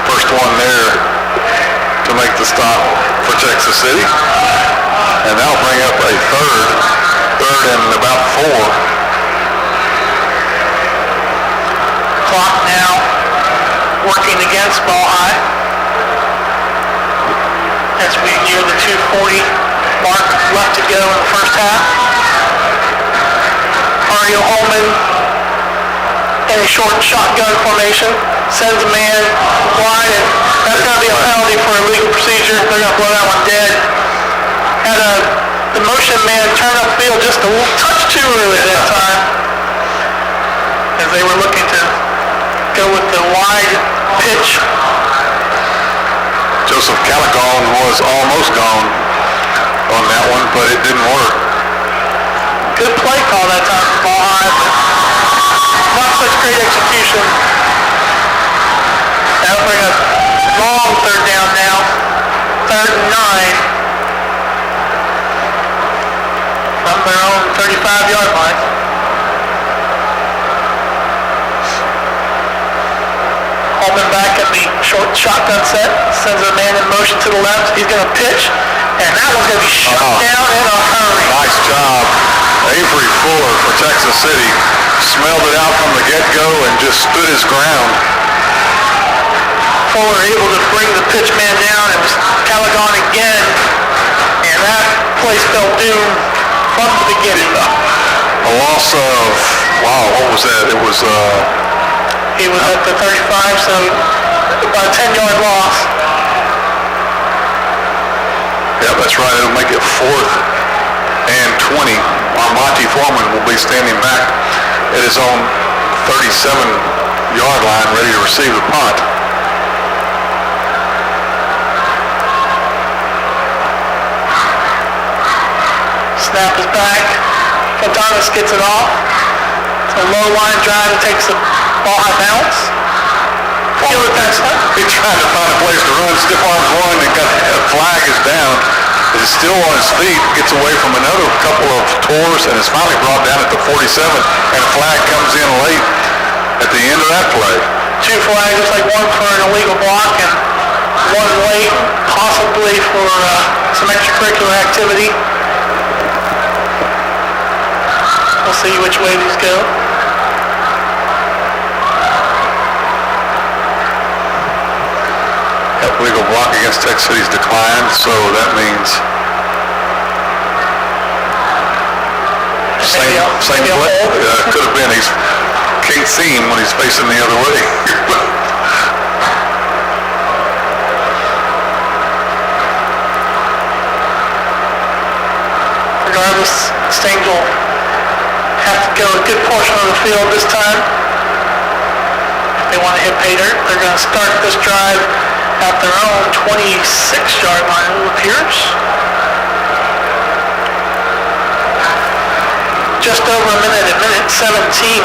first one there to make the stop for Texas City. And that'll bring up a third and about 4. clock now working against Ball High as we near the 2:40 mark left to go in the first half. Mario Holman in a short shotgun formation sends a man wide, and that's going to be a penalty for illegal procedure. They're going to blow that one dead. Had the motion man turn upfield just a little touch too early at that time, as they were looking to go with the wide pitch. Joseph Callaghan was almost gone on that one, but it didn't work. Good play call that time for Ball High, but not such great execution. That'll bring a long third down now. 3rd and 9. From their own 35-yard line. Holman back at the short shotgun set. Sends a man in motion to the left. He's going to pitch. And that one's going to be shut down in a hurry. Nice job. Avery Fuller for Texas City smelled it out from the get-go and just stood his ground. Fuller able to bring the pitch man down. It was Callaghan again. And that play spelled doom from the beginning. A loss of, wow, what was that? It was, he was at the 35, so about a 10-yard loss. Yeah, that's right. It'll make it 4th and 20. Monty Foreman will be standing back at his own 37-yard line, ready to receive the punt. Snap is back. Fontanes gets it off. It's a low line drive that takes the ball high bounce. He tried to find a place to run, stiff arms one, and got a flag is down. He's still on his feet, gets away from another couple of tours, and is finally brought down at the 47, and a flag comes in late at the end of that play. 2 flags, looks like one for an illegal block and one late, possibly for some extracurricular activity. We'll see which way these go. Legal block against Texas City's declined, so that means same play. Could have been. He can't see him when he's facing the other way. Regardless, Stings will have to go a good portion of the field this time. If they want to hit pay dirt, they're going to start this drive at their own 26-yard line, it appears. Just over a minute at minute 17,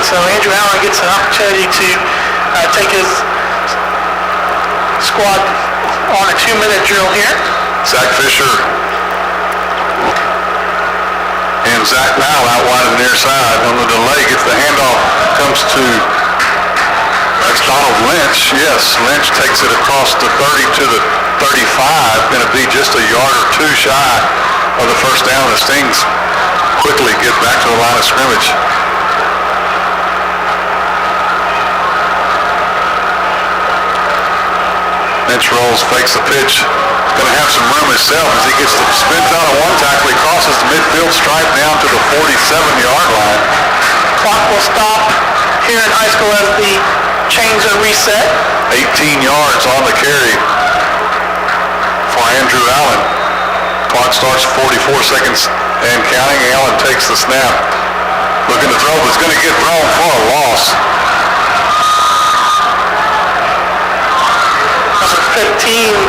so Andrew Allen gets an opportunity to take his squad on a 2-minute drill here. Zach Fisher and Zach Powell out wide on the near side. On the delay, gets the handoff, comes to that's Donald Lynch. Yes, Lynch takes it across the 30 to the 35. Going to be just a yard or two shy of the first down. The Stings quickly get back to the line of scrimmage. Lynch rolls, fakes the pitch. Going to have some room himself as he gets the spins out of one tackle. He crosses the midfield stripe down to the 47-yard line. Clock will stop here in high school as the chains are reset. 18 yards on the carry for Andrew Allen. Clock starts 44 seconds and counting. Allen takes the snap. Looking to throw, but it's going to get thrown for a loss. Number 15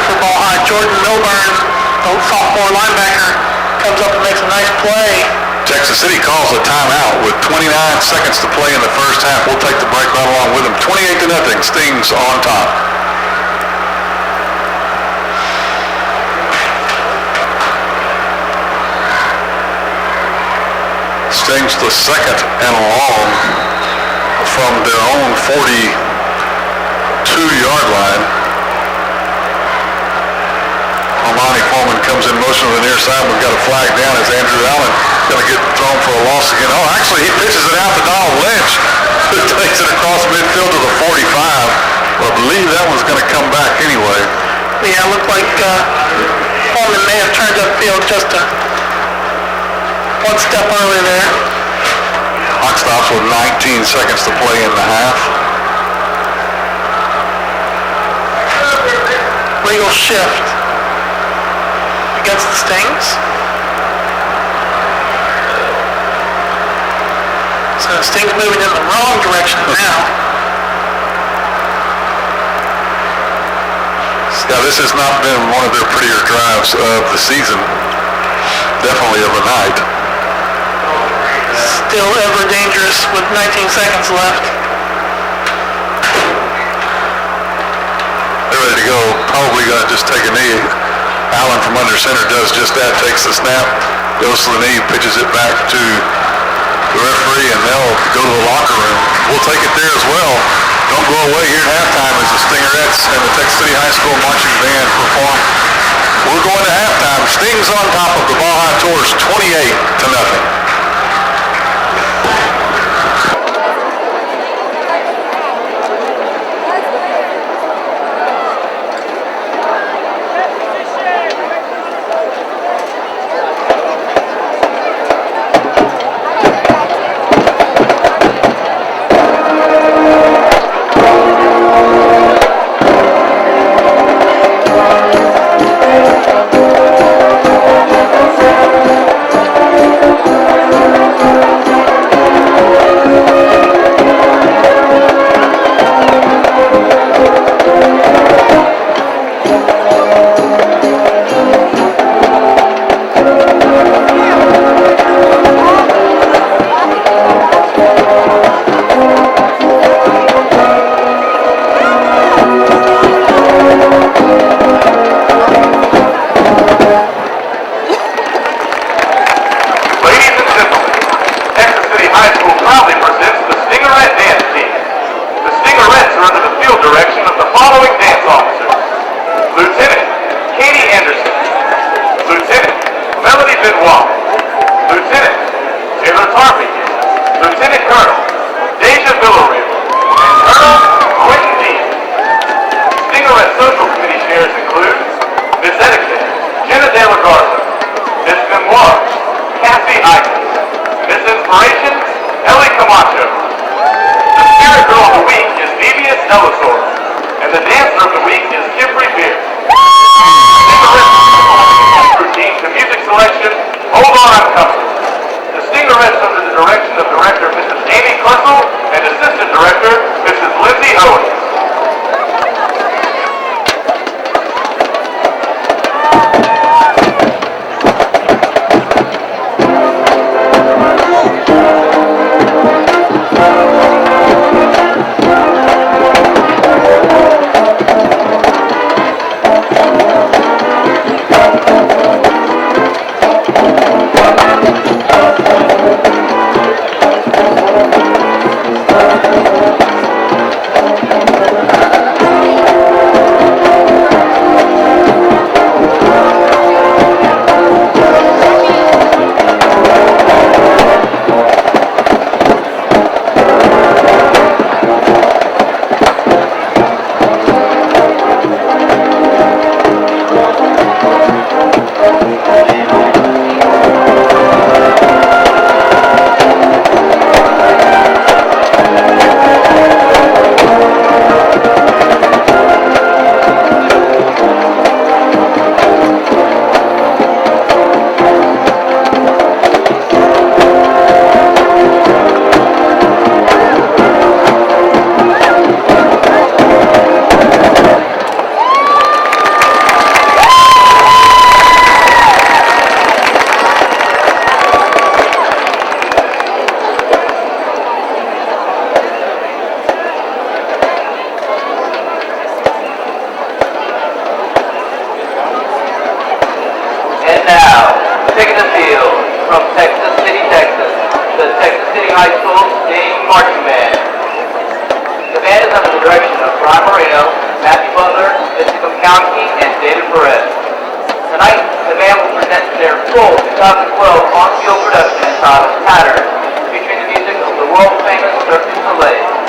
for Ball High, Jordan Milburn, the sophomore linebacker, comes up and makes a nice play. Texas City calls a timeout with 29 seconds to play in the first half. We'll take the break right along with them. 28-0, Stings on top. Stings the second and long from their own 42-yard line. Monty Foreman coming comes in motion to the near side. We've got a flag down as Andrew Allen going to get thrown for a loss again. Oh, actually, he pitches it out to Donald Lynch, who takes it across midfield to the 45. Well, I believe that one's going to come back anyway. Yeah, it looked like Foreman may have turned upfield just one step early there. Clock stops with 19 seconds to play in the half. Legal shift against the Stings. So the Stings moving in the wrong direction now. Yeah, this has not been one of their prettier drives of the season. Definitely of the night. Still ever dangerous with 19 seconds left. They're ready to go. Probably going to just take a knee. Allen from under center does just that. Takes the snap, goes to the knee, pitches it back to the referee, and they'll go to the locker room. We'll take it there as well. Don't go away here at halftime as the Stingarees and the Texas City High School marching band perform. We're going to halftime. Stings on top of the Baja Tours, 28-0. Tonight, the band will present their full 2012 on-field production entitled Pattern, featuring the music of the world-famous Cirque du Soleil.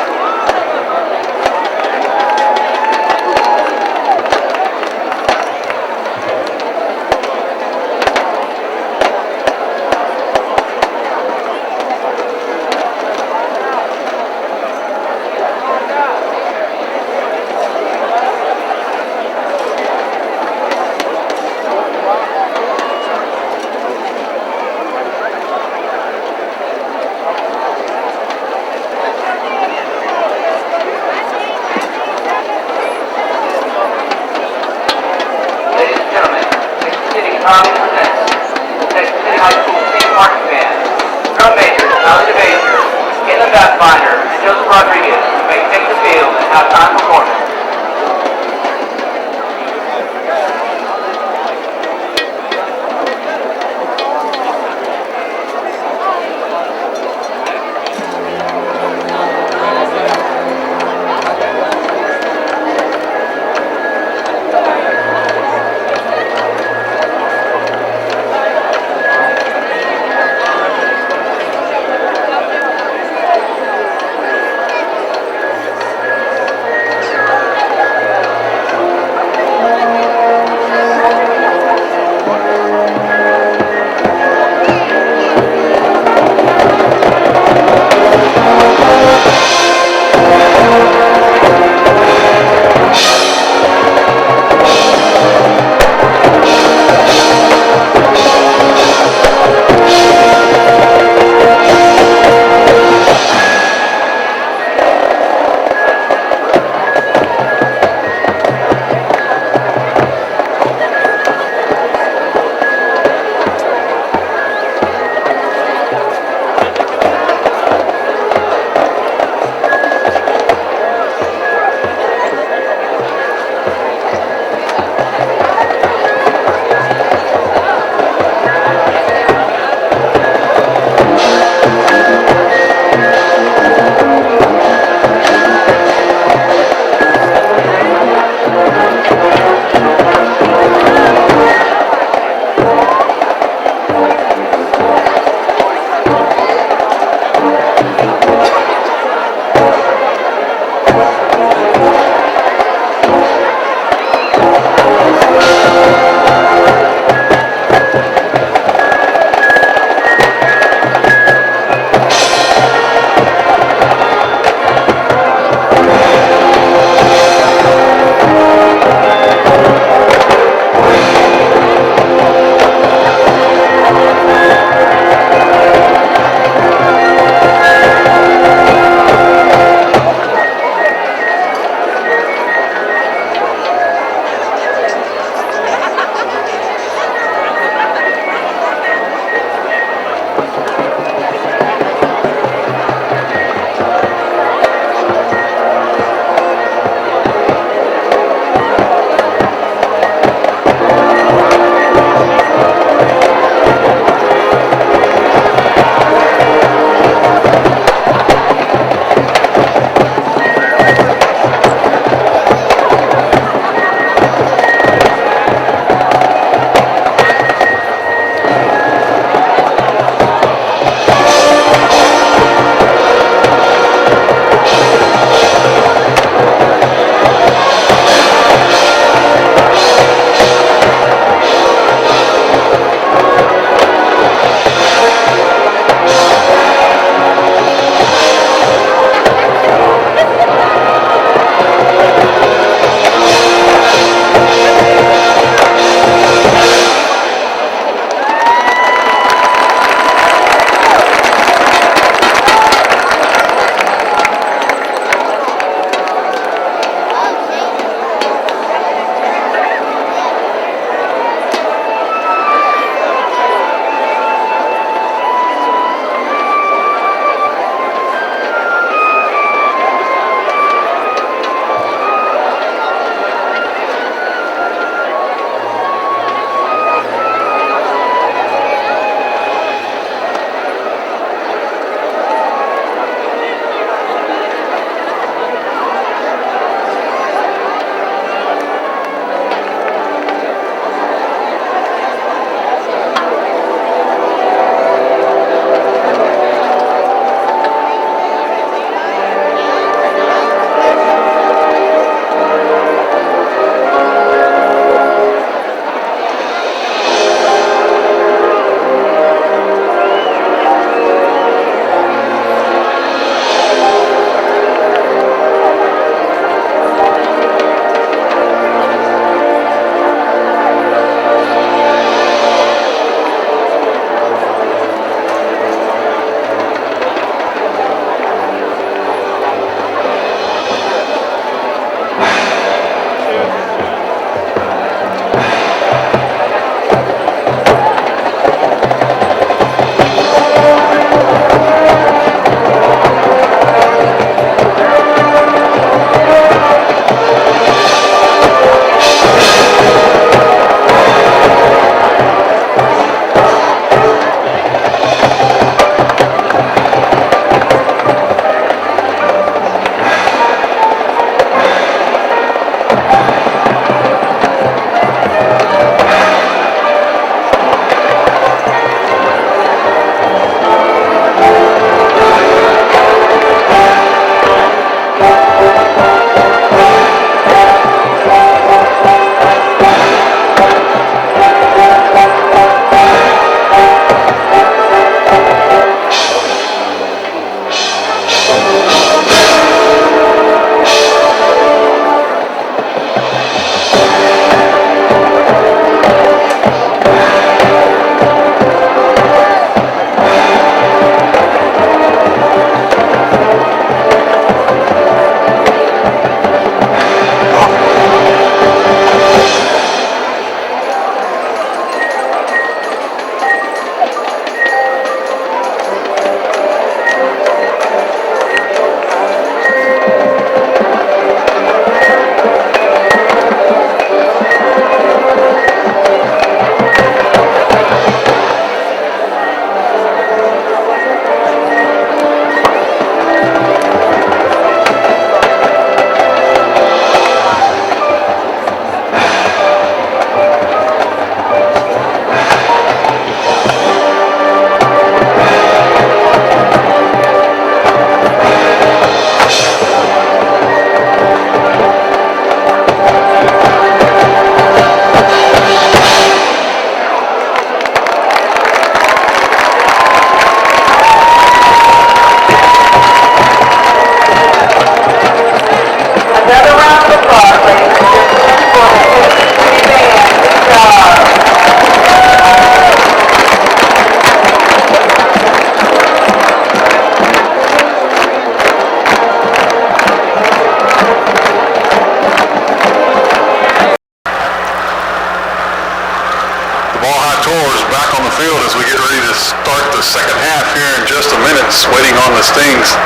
High Tours back on the field as we get ready to start the second half here in just a minute, waiting on the Stings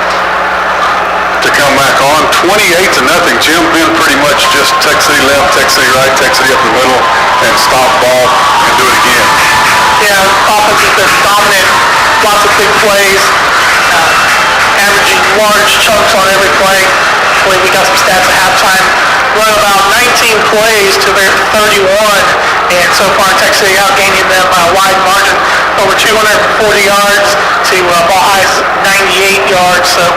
to come back on. 28-0. Jim Penn pretty much just Tech City left, Tech City right, Tech City up the middle, and stop ball and do it again. Yeah, offense has been dominant, lots of big plays, averaging large chunks on every play. I believe we got some stats at halftime. Run about 19 plays to their 31, and so far Tech City outgaining them by a wide margin, over 240 yards to Ball High's 98 yards. So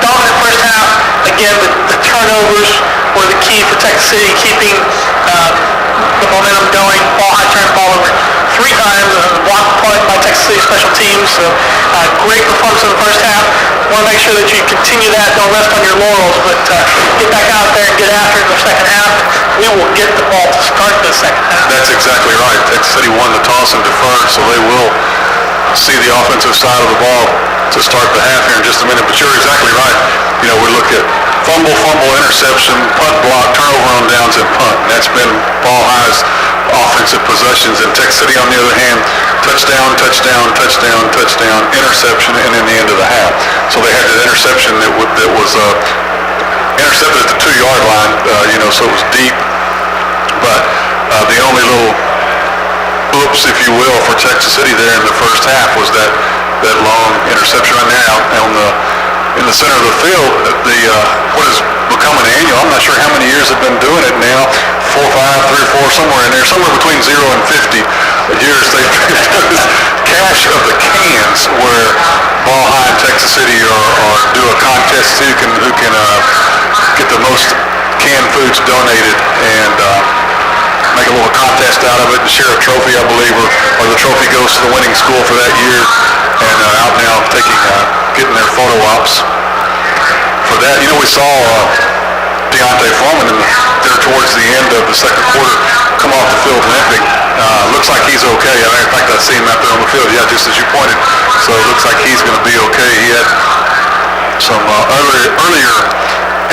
dominant first half. Again, the turnovers were the key for Tech City, keeping the momentum going. Ball High turned the ball over 3 times, and a blocked punt by Tech City special teams. So great performance in the first half. Want to make sure that you continue that, don't rest on your laurels, but get back out there and get after it in the second half. We will get the ball to start the second half. That's exactly right. Texas City won the toss and deferred, so they will see the offensive side of the ball to start the half here in just a minute. But you're exactly right. You know, we look at fumble, interception, punt block, turnover on downs, and punt. And that's been Ball High's offensive possessions. And Tech City, on the other hand, touchdown, interception, and in the end of the half. So they had an interception that was intercepted at the 2-yard line, so it was deep. But the only little oops, if you will, for Texas City there in the first half was that long interception right there out in the center of the field. What has become an annual, I'm not sure how many years they've been doing it now, 4, 5, 3 or 4, somewhere in there, somewhere between 0 and 50 years they've been this cache of the cans where Ball High and Texas City are do a contest who can get the most canned foods donated and make a little contest out of it and share a trophy, I believe, or the trophy goes to the winning school for that year. And out now getting their photo ops for that. You know, we saw Deontay Foreman there towards the end of the second quarter come off the field limping. Looks like he's okay. In fact, I see him out there on the field. Yeah, just as you pointed. So it looks like he's going to be okay. He had some earlier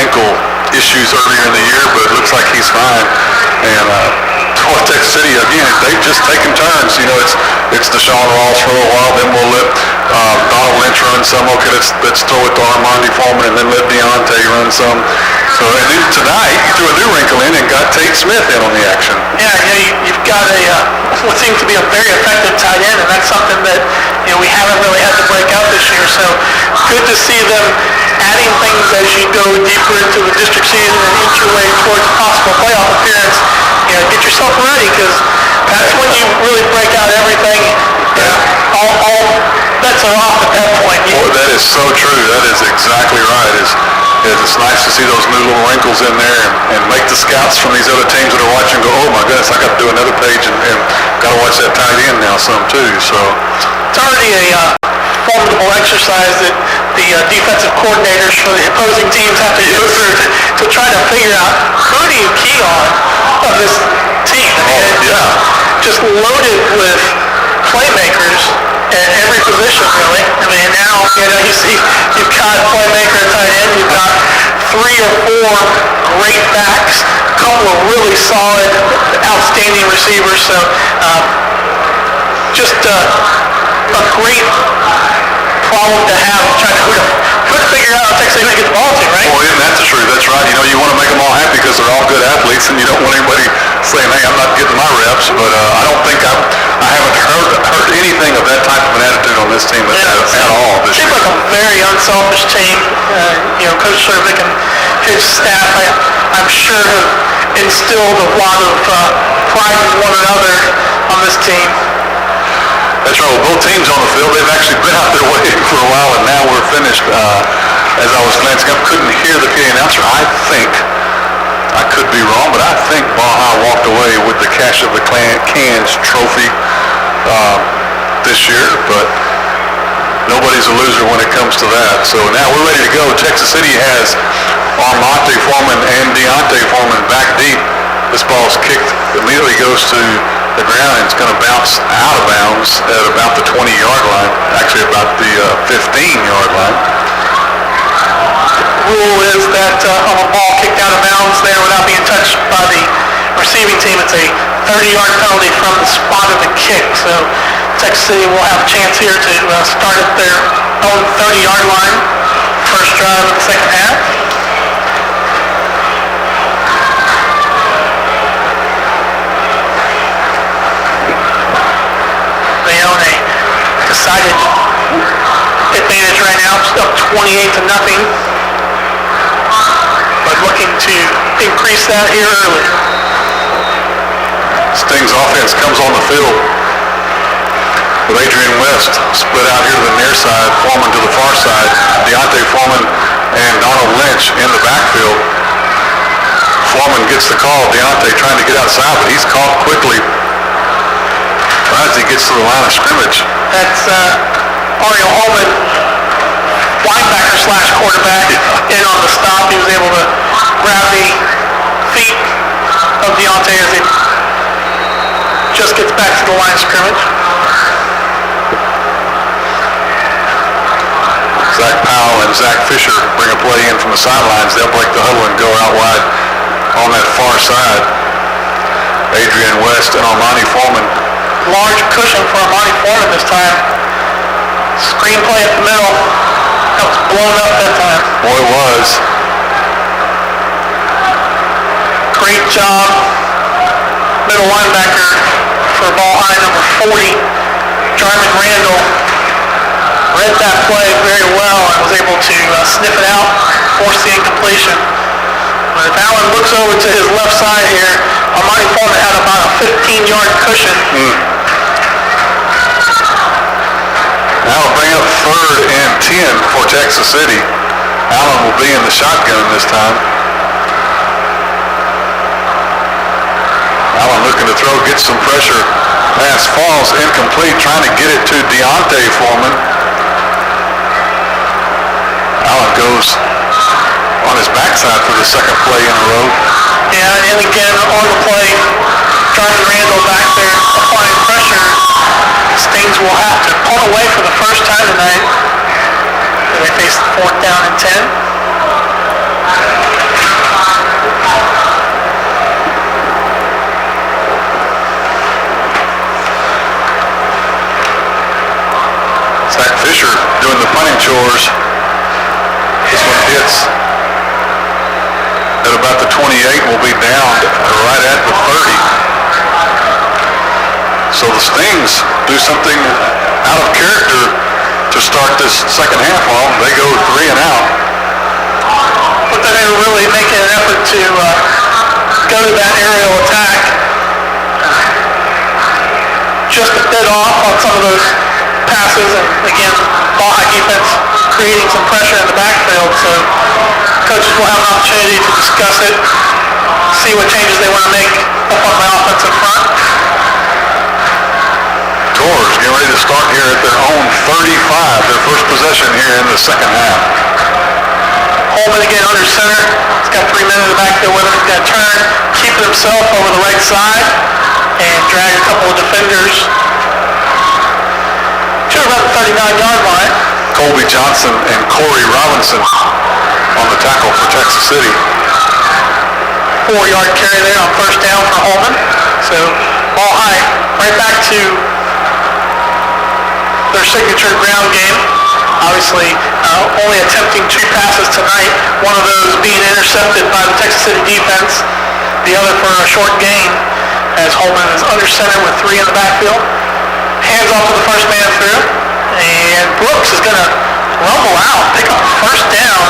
ankle issues earlier in the year, but it looks like he's fine. And Texas City, again, they've just taken turns. You know, it's Deshaun Ross for a while, then we'll let Donald Lynch run some. Okay, let's throw it to Armandi Foreman, and then let Deontay run some. So, and then tonight, you threw a new wrinkle in and got Tate Smith in on the action. Yeah, you've got what seems to be a very effective tight end, and that's something that we haven't really had to break out this year. So good to see them adding things as you go deeper into the district season and inch your way towards a possible playoff appearance. Get yourself ready, because that's when you really break out everything. Yeah. All bets are off at that point. Boy, that is so true. That is exactly right. It's nice to see those new little wrinkles in there and make the scouts from these other teams that are watching go, oh my goodness, I got to do another page and got to watch that tight end now some too. So it's already a formidable exercise that the defensive coordinators for the opposing teams have to go through to try to figure out who do you key on this team. Just loaded with playmakers at every position, really. I mean, now, you see, you've got a playmaker at tight end, you've got 3 or 4 great backs, a couple of really solid, outstanding receivers. So, just a great problem to have, trying to figure out how Texas City to get the ball to, right? Well, yeah, that's the truth. That's right. You want to make them all happy because they're all good athletes, and you don't want anybody saying, hey, I'm not getting my reps. But I don't think I haven't heard anything of that type of an attitude on this team at all this year. Seems like a very unselfish team. Coach Servik and his staff, I'm sure, have instilled a lot of pride in one another on this team. That's right. Well, both teams on the field, they've actually been out there waiting for a while, and now we're finished. As I was glancing up, couldn't hear the PA announcer. I could be wrong, but I think Ball High walked away with the Cash of the Cans trophy this year, but nobody's a loser when it comes to that. So now we're ready to go. Texas City has Armante Foreman and Deontay Foreman back deep. This ball's kicked, immediately goes to the ground, and it's going to bounce out of bounds at about the 20-yard line, actually about the 15-yard line. Rule is that on a ball kicked out of bounds there without being touched by the receiving team, it's a 30-yard penalty from the spot of the kick. So Texas City will have a chance here to start at their own 30-yard line. First drive of the second half. They own a decided advantage right now, up 28-0. But looking to increase that here early. Sting's offense comes on the field with Adrian West split out here to the near side, Foreman to the far side, Deontay Foreman and Donald Lynch in the backfield. Foreman gets the call, Deontay trying to get outside, but he's caught quickly as he gets to the line of scrimmage. That's Ariel Holman, linebacker slash quarterback, in on the stop. He was able to grab the feet of Deontay as he just gets back to the line of scrimmage. Zach Powell and Zach Fisher bring a play in from the sidelines. They'll break the huddle and go out wide on that far side. Adrian West and Armani Foreman. Large cushion for Armani Foreman this time. Screenplay at the middle. That was blown up that time. Boy, it was. Great job. Middle linebacker for ball high number 40, Jarman Randall. Read that play very well and was able to sniff it out, force the incompletion. But if Allen looks over to his left side here, Armani Foreman had about a 15-yard cushion. Now we'll bring up 3rd and 10 for Texas City. Allen will be in the shotgun this time. Allen looking to throw, gets some pressure. Pass falls incomplete, trying to get it to Deontay Foreman. Allen goes on his backside for the second play in a row. Yeah, and again on the play, Jarman Randall back there applying pressure. Stings will have to pull away for the first time tonight. They face 4th down and 10. Zach Fisher doing the punting chores. This one hits at about the 28, will be down right at the 30. So the Stings do something out of character to start this second half off. They go 3 and out. But then they were really making an effort to go to that aerial attack. Just a bit off on some of those passes, and again, ball high defense creating some pressure in the backfield. So coaches will have an opportunity to discuss it, see what changes they want to make up on the offensive front. Tours getting ready to start here at their own 35, their first possession here in the second half. Holman again under center. He's got 3 men in the backfield with him. He's got to turn, keep it himself over the right side, and drag a couple of defenders to about the 39-yard line. Colby Johnson and Corey Robinson on the tackle for Texas City. 4-yard carry there on first down for Holman. So ball high, right back to their signature ground game. Obviously, only attempting 2 passes tonight, one of those being intercepted by the Texas City defense, the other for a short gain, as Holman is under center with 3 in the backfield. Hands off to the first man through, and Brooks is going to rumble out, pick up first down.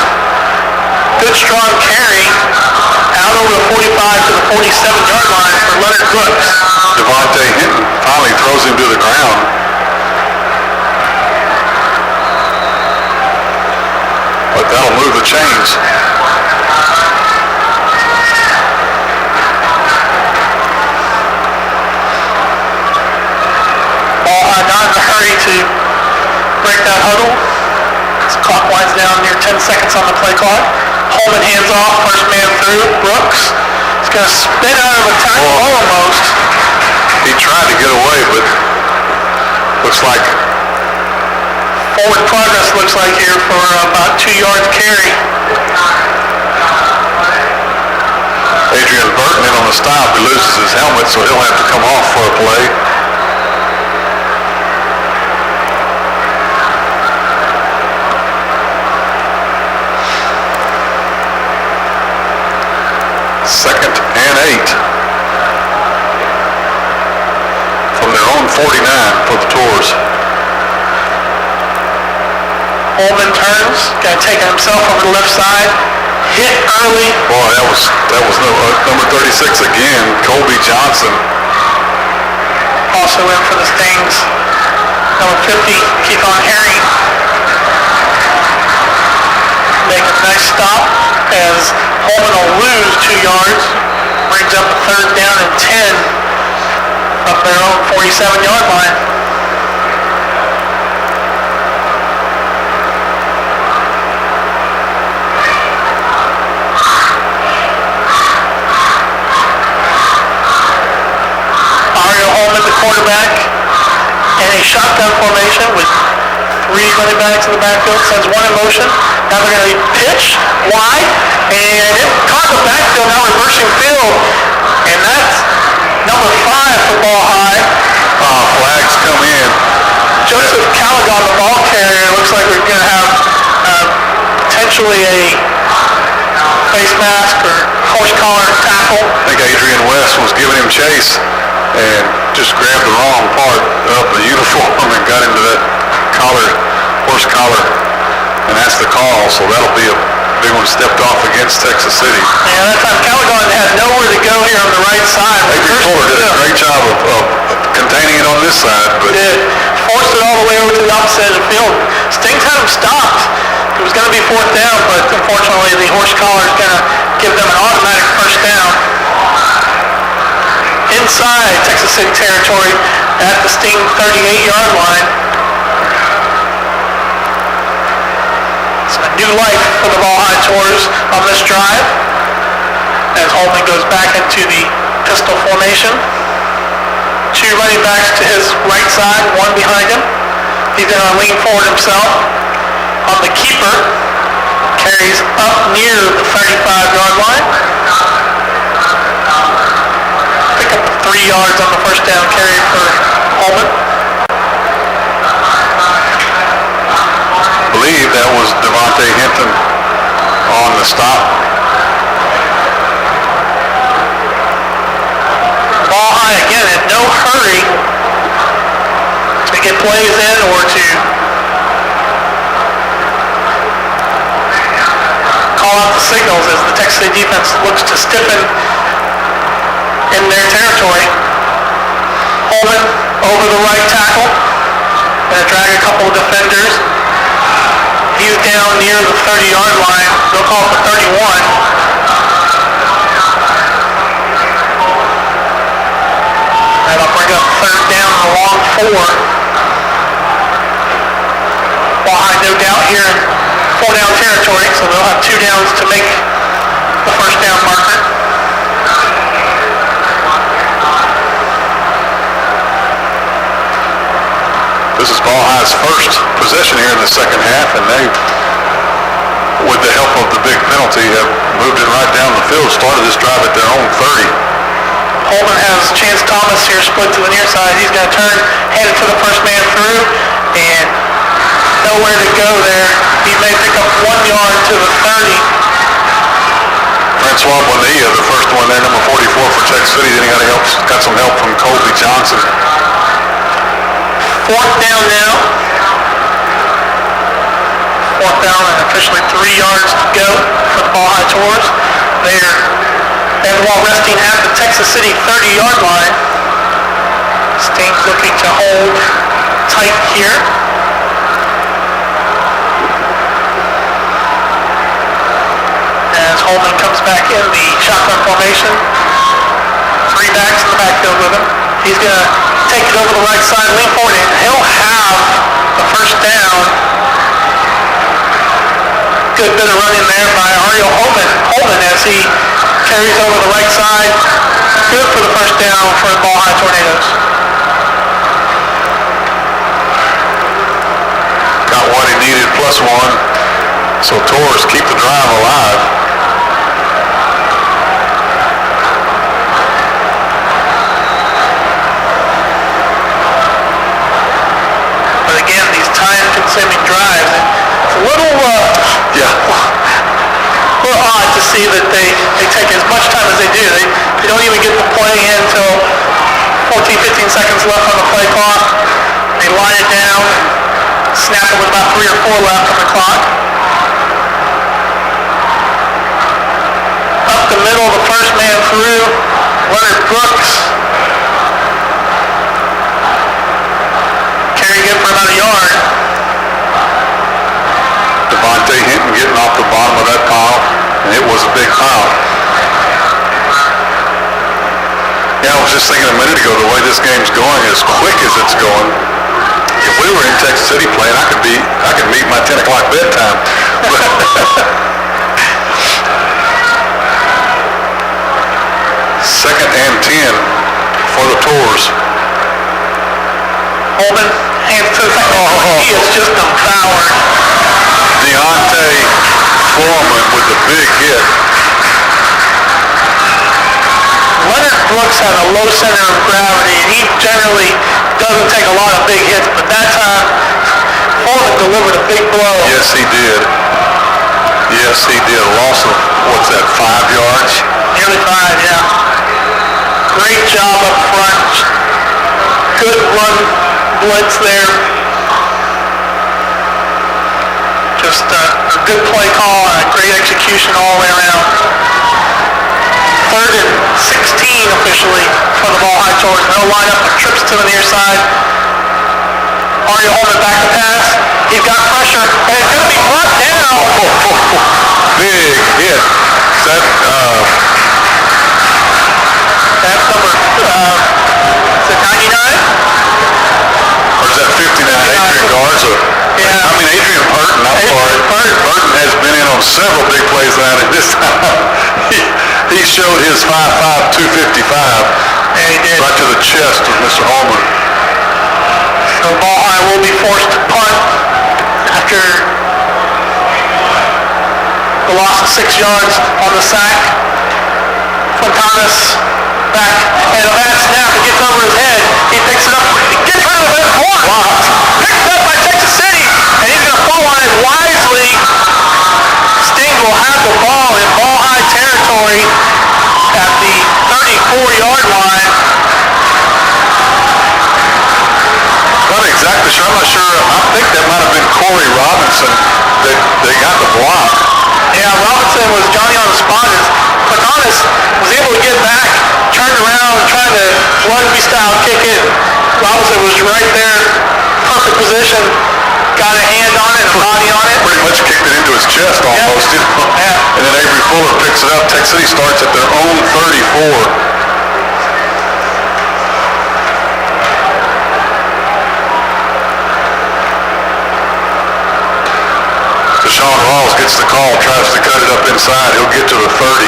Good strong carry out over the 45 to the 47-yard line for Leonard Brooks. Devontae Hinton finally throws him to the ground. But that'll move the chains. Ball not in a hurry to break that huddle. It's clock winds down near 10 seconds on the play clock. Holman hands off, first man through. Brooks is going to spin out of a tackle almost. He tried to get away, but looks like forward progress looks like here for about 2 yards carry. Adrian Burton in on the stop. He loses his helmet, so he'll have to come off for a play. Second and 8 from their own 49 for the Tours. Holman turns, got to take it himself over the left side, hit early. Boy, that was no, number 36 again, Colby Johnson. Also in for the Stings, number 50, Keithon Herring. Making a nice stop as Holman will lose 2 yards, brings up a third down and 10 up their own 47-yard line. Quarterback in a shotgun formation with 3 running backs in the backfield, sends one in motion. Now they're going to pitch wide, and it caught the backfield, now reversing field, and that's number 5 for Ball High. Flags come in. Joseph Callaghan, the ball carrier. Looks like we're going to have potentially a face mask or horse collar tackle. I think Adrian West was giving him chase and just grabbed the wrong part of the uniform and got into that collar, horse collar, and that's the call. So that'll be a big one, stepped off against Texas City. Yeah, that time Callaghan had nowhere to go here on the right side. Adrian Fuller did a great job of containing it on this side, but did. Forced it all the way over to the opposite end of the field. Stings had him stopped. It was going to be 4th down, but unfortunately the horse collar is going to give them an automatic first down. Inside Texas City territory at the Sting 38-yard line. It's a new life for the Ball High Tours on this drive as Holman goes back into the pistol formation. 2 running backs to his right side, 1 behind him. He's going to lean forward himself. On the keeper, carries up near the 35-yard line. 3 yards on the first down carry for Holman. I believe that was Devontae Hinton on the stop. Ball High again in no hurry to get plays in or to call out the signals as the Texas City defense looks to stiffen in their territory. Holman over the right tackle. Going to drag a couple of defenders. He's down near the 30-yard line. They'll call for 31. That'll bring up third down and a long 4. Ball High no doubt here in 4-down territory, so they'll have 2 downs to make the first down marker. This is Ball High's first possession here in the second half, and they, with the help of the big penalty, have moved it right down the field, started this drive at their own 30. Holman has Chance Thomas here split to the near side. He's going to turn, headed for the first man through, and nowhere to go there. He may pick up 1 yard to the 30. Francois Bonilla, the first one there, number 44 for Texas City. Then he got some help from Colby Johnson. 4th down now. 4th down and officially 3 yards to go for the Ball High Tours. And while resting at the Texas City 30-yard line, Sting's looking to hold tight here. As Holman comes back in the shotgun formation. 3 backs in the backfield with him. He's going to take it over the right side, lean forward, and he'll have the first down. Good bit of running there by Ariel Holman as he carries over the right side. Good for the first down for the Ball High Tornadoes. Got what he needed, +1. So Tours keep the drive alive. see that they take as much time as they do. They don't even get the play in until 14, 15 seconds left on the play clock. They line it down, snap it with about 3 or 4 left on the clock. Up the middle, the first man through, Leonard Brooks. Carrying it for about a yard. Devontae Hinton getting off the bottom of that pile, and it was a big pile. Yeah, I was just thinking a minute ago, the way this game's going, as quick as it's going, if we were in Texas City playing, I could meet my 10 o'clock bedtime. Second and 10 for the Tours. Holman hands to the second. He is just devoured. Deontay Foreman with the big hit. Leonard Brooks had a low center of gravity, and he generally doesn't take a lot of big hits, but that time, Foreman delivered a big blow. Yes, he did. Yes, he did. A loss of, what's that, 5 yards? Nearly 5, yeah. Great job up front. Good run blitz there. Just a good play call and a great execution all the way around. 3rd and 16 officially for the Ball High Tours. No lineup, trips to the near side. Mario Holman back to pass. He's got pressure, and it's going to be brought down. Big hit. That's number, is it 99? Or is that 59? Adrian Garza. Yeah. I mean, Adrian Burton, I'm sorry. Burton has been in on several big plays tonight, and this time he showed his 5'5", 255. Yeah, he did. Right to the chest of Mr. Holman. So Ball High will be forced to punt after the loss of 6 yards on the sack. Fontanes back, and a bad snap. It gets over his head. He picks it up. He gets rid of it. Picked up by Texas City, and he's going to fall on it wisely. Sting will have the ball in Ball High territory at the 34-yard line. Not exactly sure. I'm not sure. I think that might have been Corey Robinson that they got the block. Yeah, Robinson was Johnny on the spot. Fontanes was able to get back, turned around, and tried to rugby-style kick it. Robinson was right there, perfect position, got a hand on it, a body on it. Pretty much kicked it into his chest almost. Yep. You know? Yeah. And then Avery Fuller picks it up. Texas City starts at their own 34. Deshaun Rawls gets the call, tries to cut it up inside. He'll get to the 30.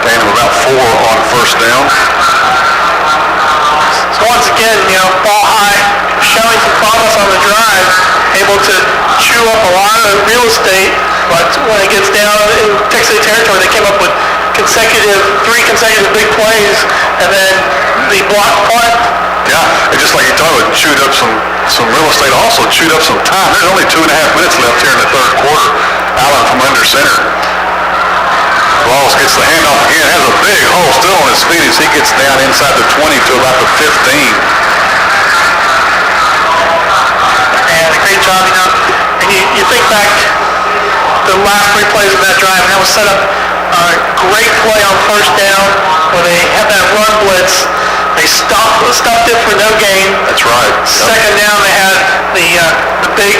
Gain of about 4 on first down. So once again, Ball High showing some promise on the drive, able to chew up a lot of real estate, but when it gets down in Texas City territory, they came up with 3 consecutive big plays, and then the block punt. Yeah, and just like you talked about, chewed up some real estate, also chewed up some time. There's only 2.5 minutes left here in the third quarter. Allen from under center. Rawls gets the handoff again, has a big hole still on his feet as he gets down inside the 20 to about the 15. And a great job, and you think back the last 3 plays of that drive, and that was set up a great play on first down where they had that run blitz. They stuffed it for no gain. That's right. Second down, they had the big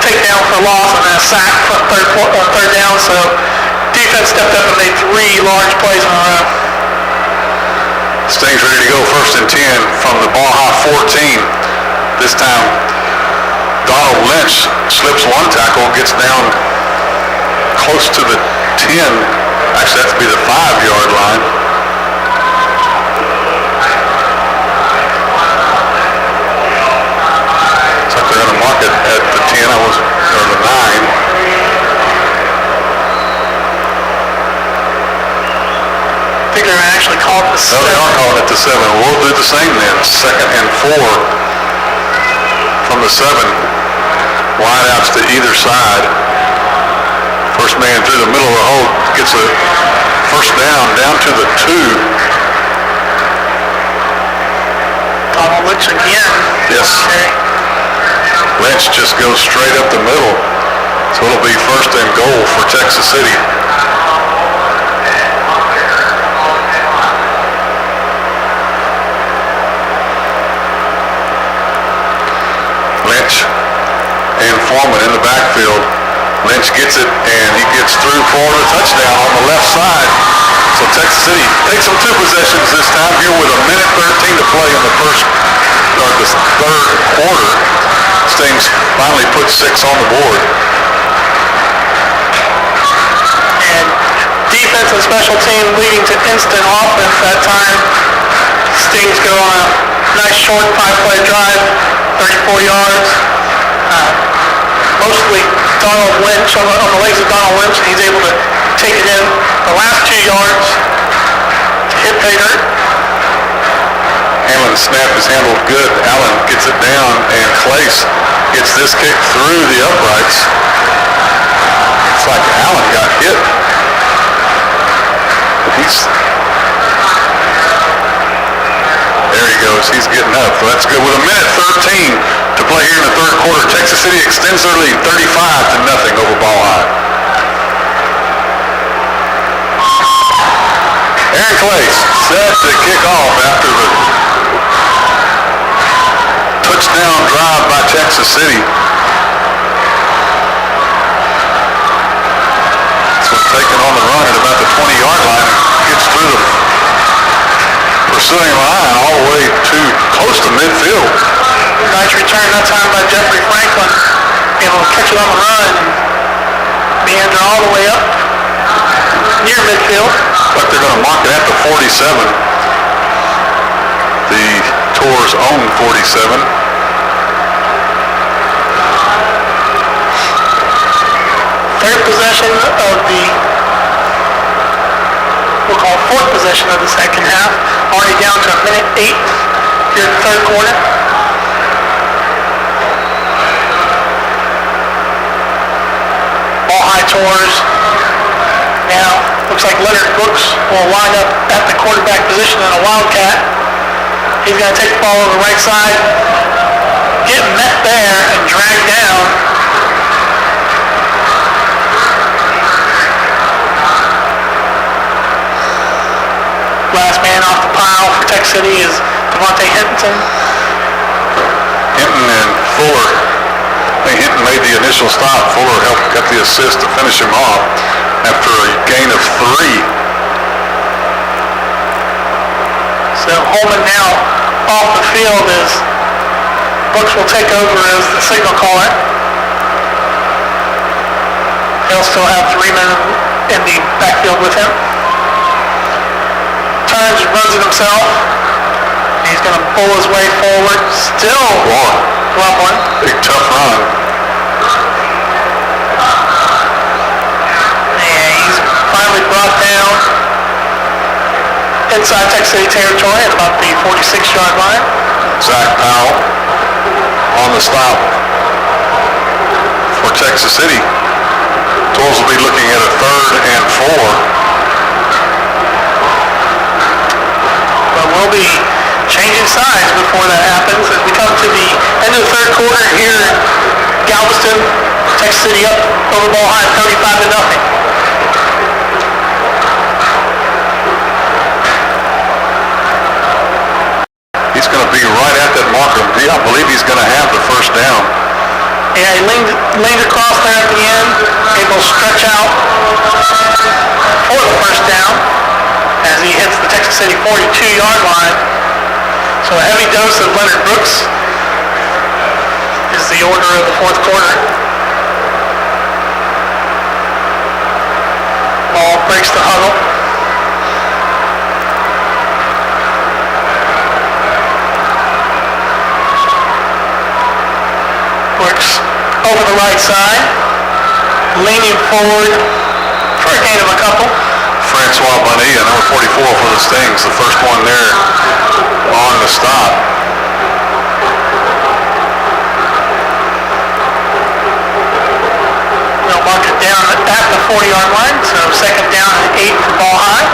takedown for loss and then a sack for third down. So defense stepped up and made 3 large plays in a row. Sting's ready to go, first and 10 from the Ball High 14. This time, Donald Lynch slips one tackle, gets down close to the 10. Actually, that would be the 5-yard line. Looks like they're going to mark it at the 10, or the 9. I think they're actually called the 7. No, they are calling it the 7. We'll do the same then. Second and 4 from the 7. Wideouts to either side. First man through the middle of the hole gets a first down to the 2. Donald Lynch again. Yes. Okay. Lynch just goes straight up the middle. So it'll be first and goal for Texas City. Lynch and Foreman in the backfield. Lynch gets it, and he gets through for a touchdown on the left side. So Texas City takes them 2 possessions this time here with a minute 13 to play in the third quarter. Stings finally put 6 on the board. And defense and special team leading to instant offense that time. Stings go on a nice short 5-play drive, 34 yards. Mostly Donald Lynch, on the legs of Donald Lynch, and he's able to take it in the last 2 yards to hit pay dirt. Hamlin's snap is handled good. Allen gets it down, and Clace gets this kick through the uprights. It's like Allen got hit. There he goes. He's getting up. So that's good. With a minute 13 to play here in the third quarter, Texas City extends their lead 35-0 over Ball High. Aaron Clace set to kick off after the touchdown drive by Texas City. So taken on the run at about the 20-yard line, gets through the pursuing line all the way to close to midfield. Nice return that time by Jeffrey Franklin. Able to catch it on the run and meander all the way up near midfield. But they're going to mark it at the 47. The Tours own 47. Third possession of the, we'll call it fourth possession of the second half. Already down to a minute 8 here in the third quarter. Ball High Tours. Now, looks like Leonard Brooks will line up at the quarterback position in a Wildcat. He's going to take the ball over the right side, get met there, and drag down. Last man off the pile for Tech City is Devontae Hinton. Hinton and Fuller. I think Hinton made the initial stop. Fuller helped get the assist to finish him off after a gain of 3. So Holman now off the field as Brooks will take over as the signal caller. He'll still have 3 men in the backfield with him. Turns, runs it himself. He's going to pull his way forward. Still rumbling. Big tough run. And he's finally brought down inside Tech City territory at about the 46-yard line. Zach Powell on the stop for Texas City. Tours will be looking at a 3rd and 4. But we'll be changing sides before that happens as we come to the end of the third quarter here in Galveston. Texas City up over Ball High 35-0. He's going to be right at that marker. I believe he's going to have the first down. Yeah, he leaned across there at the end, able to stretch out for the first down as he hits the Texas City 42-yard line. So a heavy dose of Leonard Brooks is the order of the fourth quarter. Ball breaks the huddle. Brooks over the right side, leaning forward for a gain of a couple. Francois Bonilla, number 44 for the Stings, the first one there on the stop. They'll mark it down at the 40-yard line, so second down and 8 for Ball High.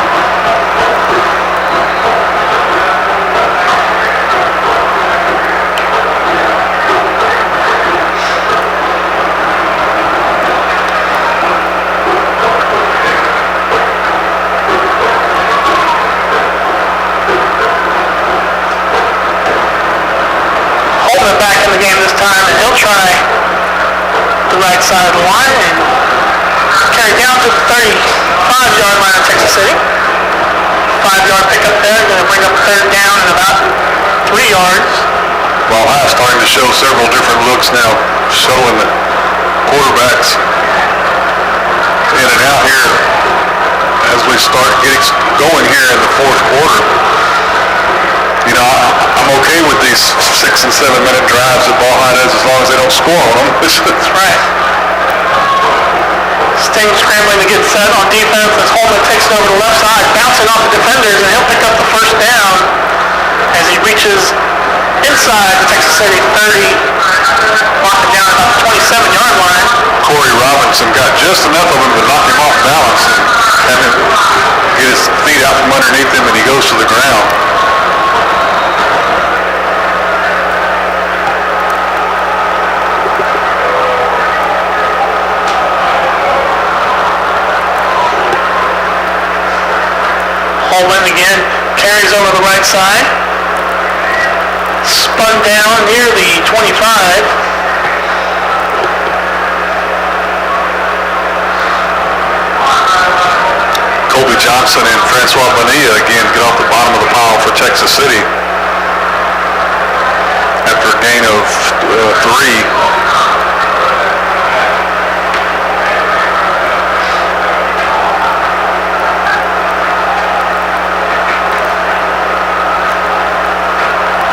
Holman back in the game this time, and he'll try the right side of the line and carry down to the 35-yard line of Texas City. 5-yard pickup there, going to bring up third down and about 3 yards. Ball High starting to show several different looks now, shuttling the quarterbacks in and out here as we start getting going here in the fourth quarter. You know, I'm okay with these 6 and 7 minute drives that Ball High does as long as they don't score on them. That's right. Sting scrambling to get set on defense as Holman takes it over the left side, bouncing off the defenders, and he'll pick up the first down as he reaches inside the Texas City 30, walking down about the 27-yard line. Corey Robinson got just enough of him to knock him off balance and have him get his feet out from underneath him, and he goes to the ground. Holman again carries over the right side. Spun down near the 25. Colby Johnson and Francois Bonilla again get off the bottom of the pile for Texas City after a gain of 3.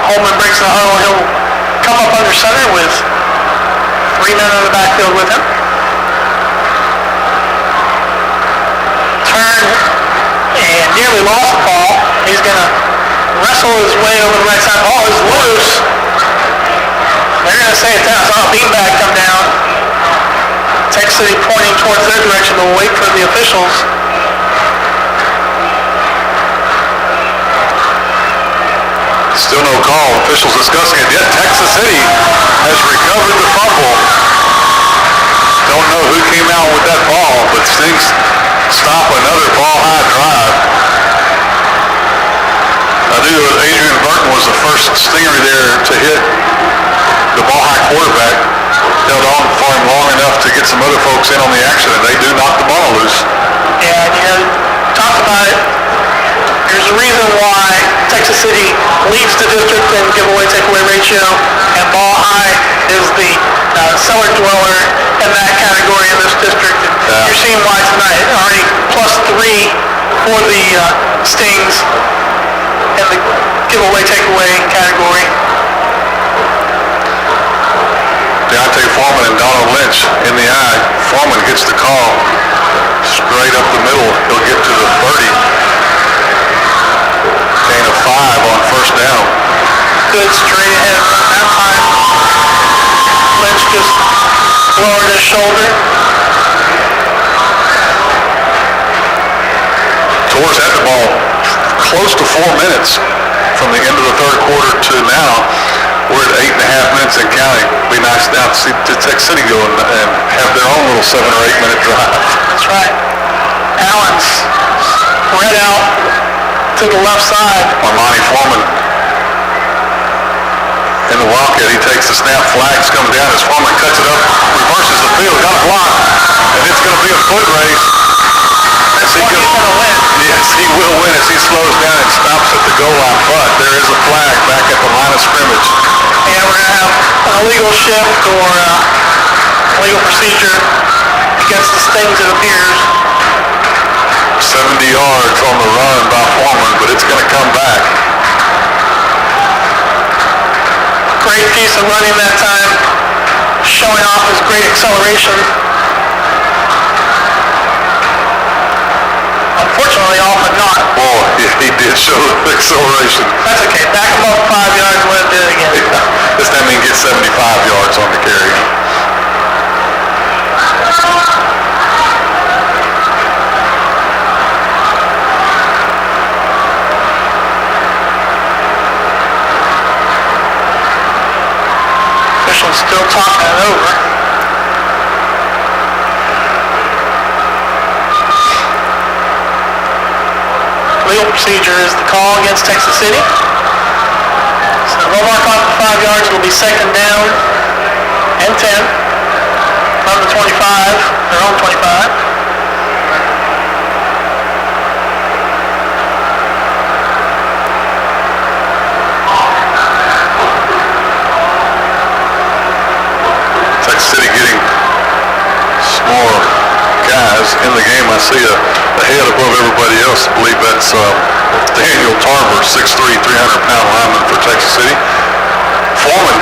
Holman breaks the huddle. He'll come up under center with 3 men in the backfield with him. Turn and nearly lost the ball. He's going to wrestle his way over the right side. Ball is loose. They're going to say it's down. I saw a beanbag come down. Texas City pointing towards their direction to wait for the officials. Still no call. Officials discussing it. Yet Texas City has recovered the fumble. Don't know who came out with that ball, but Stings stop another Ball High drive. I knew Adrian Burton was the first Stingaree there to hit the Ball High quarterback. Held on for him long enough to get some other folks in on the action, and they do knock the ball loose. Yeah, you know, talk about it. There's a reason why Texas City leads the district in giveaway-takeaway ratio, and Ball High is the cellar dweller in that category in this district. You're seeing why tonight. Already +3 for the Stings in the giveaway-takeaway category. Deontay Foreman and Donald Lynch in the eye. Foreman gets the call straight up the middle. He'll get to the 30. Gain of 5 on first down. Good straight ahead that time. Lynch just lowered his shoulder. Torres had the ball close to 4 minutes from the end of the third quarter to now. We're at 8.5 minutes and counting. Be nice now to see Texas City go and have their own little 7 or 8 minute drive. That's right. Allen's spread out to the left side. Armani Foreman in the Wildcat. He takes the snap. Flags coming down as Foreman cuts it up, reverses the field, got a block, and it's going to be a foot race. As he He's going to win. Yes, he will win as he slows down and stops at the goal line, but there is a flag back at the line of scrimmage. And we're going to have an illegal shift or legal procedure against the Stings, it appears. 70 yards on the run by Foreman, but it's going to come back. Great piece of running that time, showing off his great acceleration. Unfortunately, off and not. Boy, he did show the acceleration. That's okay. Back him up 5 yards and let him do it again. Yeah, this time he can get 75 yards on the carry. they'll talk that over. Legal procedure is the call against Texas City. So no mark off the 5 yards. It'll be second down and 10 from the 25, their own 25. Texas City getting more guys in the game. I see a head above everybody else. I believe that's Daniel Tarver, 6'3", 300-pound lineman for Texas City. Foreman,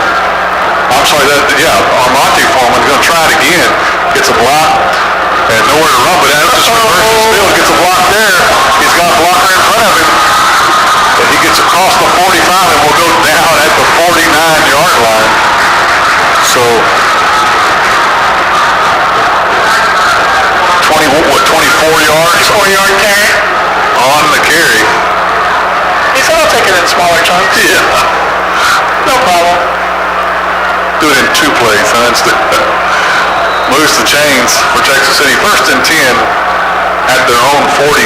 Armonte Foreman going to try it again. Gets a block and nowhere to run, but just reverses still. Gets a block there. He's got a blocker in front of him. And he gets across the 45 and will go down at the 49-yard line. So 24 yards? 4-yard carry. On the carry. He said, I'll take it in smaller chunks. Yeah. No problem. Do it in 2 plays. Moves the chains for Texas City. 1st and 10 at their own 47.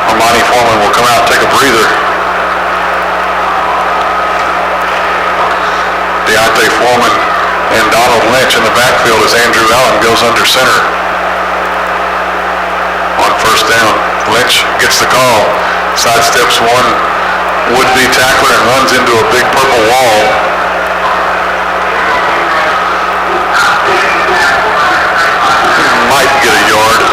Armonte Foreman will come out, take a breather. Deontay Foreman and Donald Lynch in the backfield as Andrew Allen goes under center. On 1st down, Lynch gets the call, sidesteps one would-be tackler and runs into a big purple wall. Might get a yard.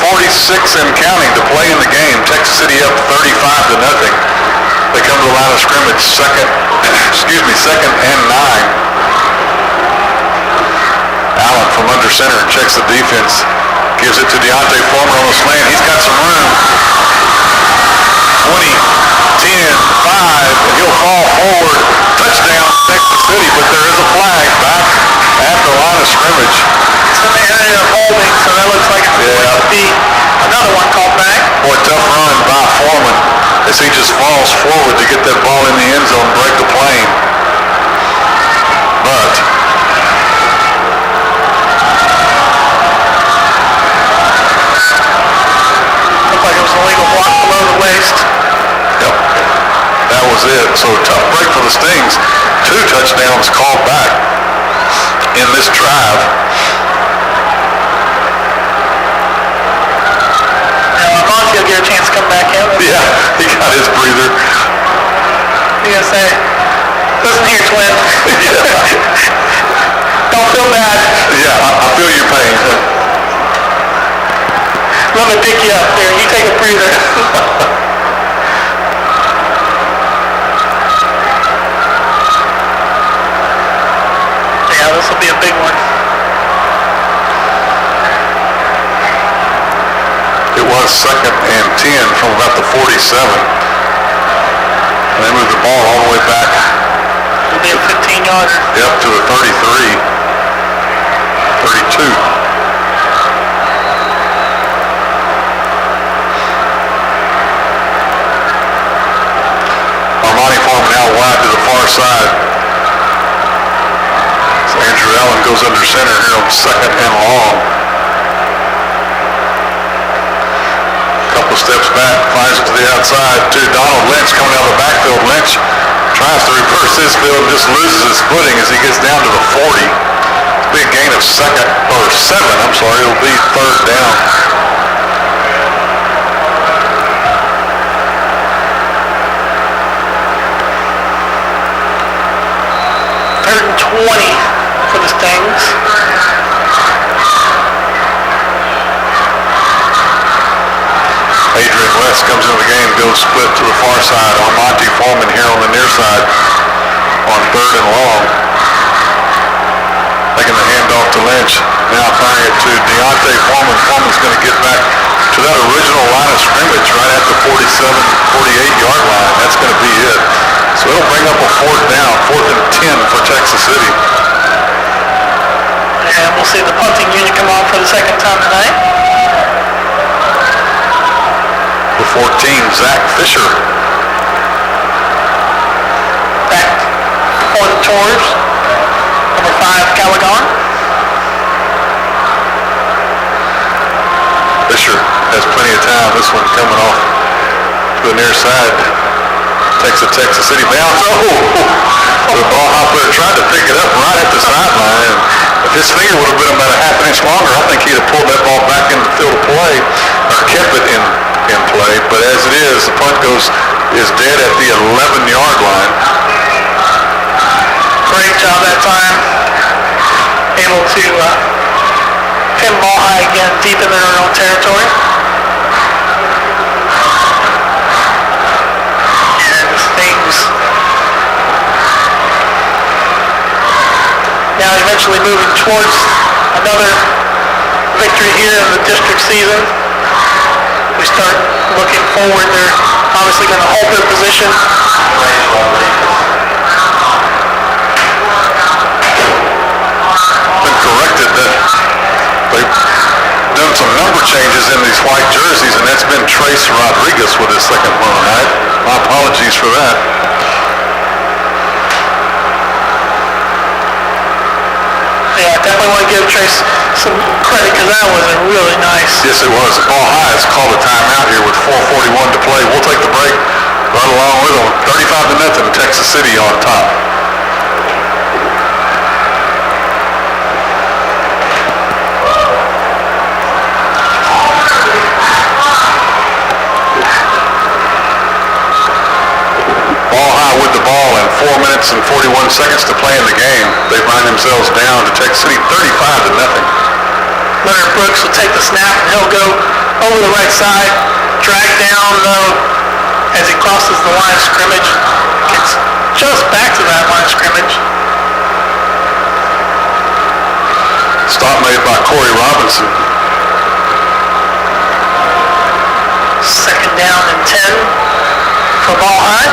.46 and counting to play in the game. Texas City up 35-0. They come to the line of scrimmage, second and 9. Allen from under center checks the defense, gives it to Deontay Foreman on the slant. He's got some room. 20, 10, 5, and he'll fall forward. Touchdown, Texas City, but there is a flag back at the line of scrimmage. It's in the area of holding, so that looks like it's going to be another one called back. Boy, tough run by Foreman as he just falls forward to get that ball in the end zone, break the plane. But looked like it was an illegal block below the waist. yep, that was it. So tough break for the Stings. 2 touchdowns called back in this drive. He'll get a chance to come back in. Yeah, he got his breather. He's going to say, listen here, twin. Don't feel bad. Yeah, I feel your pain. Let me pick you up there. You take a breather. Yeah, this will be a big one. It was 2nd and 10 from about the 47. And they moved the ball all the way back. It'll be a 15-yarder. Yep, to the 33, 32. Armonte Foreman now wide to the far side. So Andrew Allen goes under center here on 2nd and long. Steps back, flies it to the outside to Donald Lynch coming out of the backfield. Lynch tries to reverse his field and just loses his footing as he gets down to the 40. Big gain of 7. It'll be 3rd down. Third and 20 for the Stings. Adrian West comes into the game, goes split to the far side. Armonte Foreman here on the near side on 3rd and long. Making the handoff to Lynch. Now firing it to Deontay Foreman. Foreman's going to get back to that original line of scrimmage right at the 48-yard line. That's going to be it. So it'll bring up a 4th down, 4th and 10 for Texas City. And we'll see the punting unit come on for the second time tonight. The 14, Zach Fisher. Back for the Tours. Number 5, Callaghan. Fisher has plenty of time. This one coming off to the near side. Takes a Texas City bounce. The ball hopper tried to pick it up right at the sideline. If his finger would have been about a half an inch longer, I think he'd have pulled that ball back in the field of play or kept it in play. But as it is, the punt is dead at the 11-yard line. Great job that time. Able to pin ball high again, deep in their own territory. And things now eventually moving towards another victory here in the district season. We start looking forward. They're obviously going to hold their position. Been corrected that they've done some number changes in these white jerseys, and that's been Trace Rodriguez with his second one tonight. My apologies for that. Yeah, definitely want to give Trace some credit because that was a really nice. Yes, it was. Ball high has called a timeout here with 4:41 to play. We'll take the break right along with them. 35-0, Texas City on top. Ball high with the ball and 4 minutes and 41 seconds to play in the game. They find themselves down to Texas City 35-0. Leonard Brooks will take the snap and he'll go over the right side, drag down though as he crosses the line of scrimmage. Gets just back to that line of scrimmage. Stop made by Corey Robinson. Second down and 10 for ball high.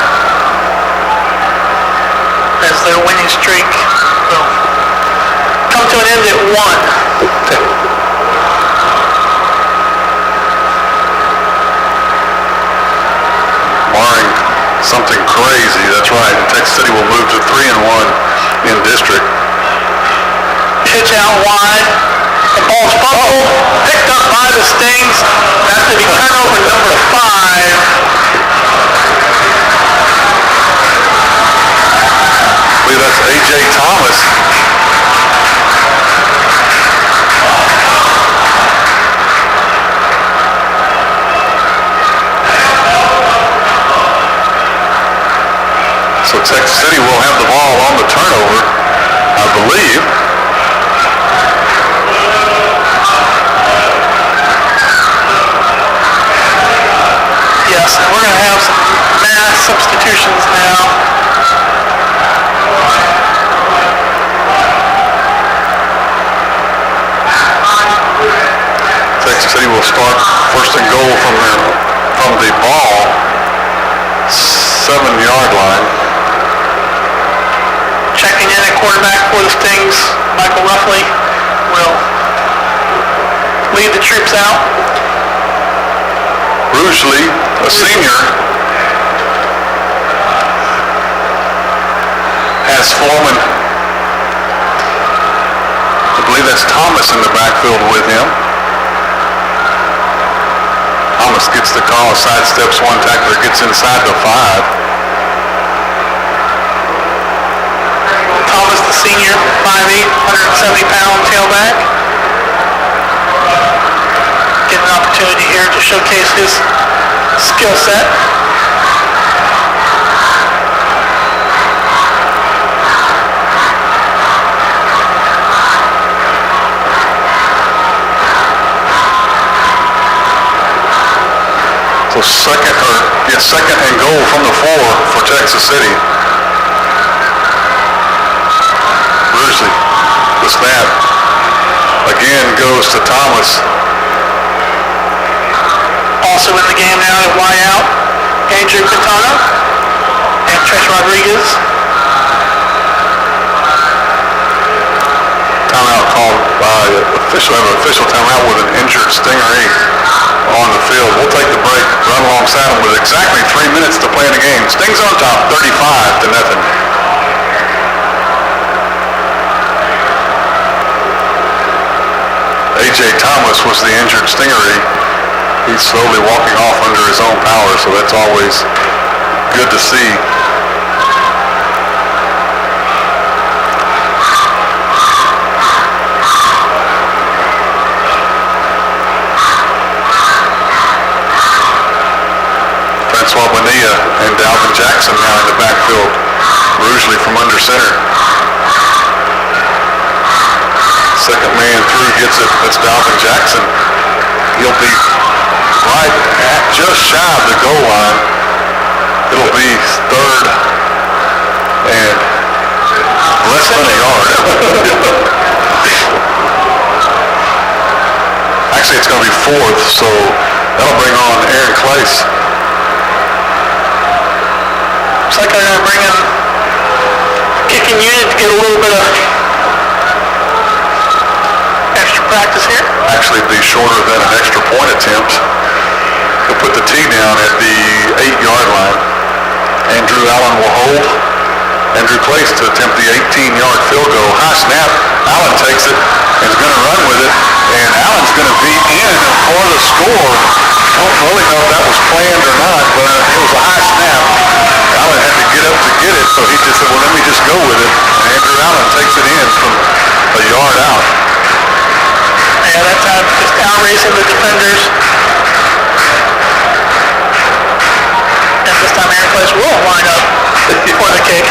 As their winning streak will come to an end at 1. Barring something crazy, that's right. Texas City will move to 3-1 in district. Pitch out wide. The ball's fumbled, picked up by the Stings. That's to be turned over number 5. I believe that's A.J. Thomas. So Texas City will have the ball on the turnover, I believe. Yes, and we're going to have some mass substitutions now. Texas City will start first and goal from the ball, 7-yard line. Checking in at quarterback for the Stings, Michael Ruffley will lead the troops out. Rugeley, a senior, has Foreman. I believe that's Thomas in the backfield with him. Thomas gets the call, sidesteps one tackler, gets inside the 5. Thomas, the senior, 5'8", 170-pound tailback. Getting an opportunity here to showcase his skill set. So second and goal from the 4 for Texas City. Rugeley, the snap, again goes to Thomas. Also in the game out at wide out, Andrew Quintana and Trish Rodriguez. Timeout called by official timeout with an injured Stingaree on the field. We'll take the break, run alongside them with exactly 3 minutes to play in the game. Stings on top, 35-0. A.J. Thomas was the injured Stingaree. He's slowly walking off under his own power, so that's always good to see. Francois Bonilla and Dalvin Jackson now in the backfield. Rugeley from under center. Second man through gets it. That's Dalvin Jackson. He'll be right at just shy of the goal line. It'll be third and less than a yard. Actually, it's going to be fourth, so that'll bring on Aaron Clace. Looks like they're going to bring in a kicking unit to get a little bit of extra practice here. Actually be shorter than an extra point attempt. He'll put the tee down at the 8-yard line. Andrew Allen will hold. Andrew Clace to attempt the 18-yard field goal. High snap. Allen takes it and is going to run with it. And Allen's going to be in for the score. I don't really know if that was planned or not, but it was a high snap. Allen had to get up to get it, so he just said, well, let me just go with it. And Andrew Allen takes it in from a yard out. Yeah, that time just outracing the defenders. And this time Aaron Clace will line up for the kick.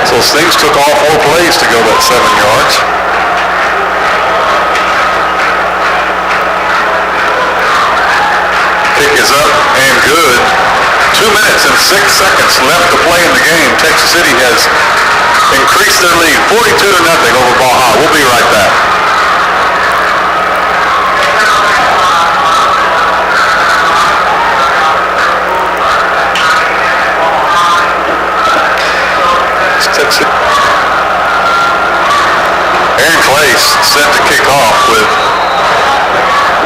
So Stings took all 4 plays to go that 7 yards. Kick is up and good. 2 minutes and 6 seconds left to play in the game. Texas City has increased their lead 42-0 over Baja. We'll be right back. Aaron Clace set to kick off with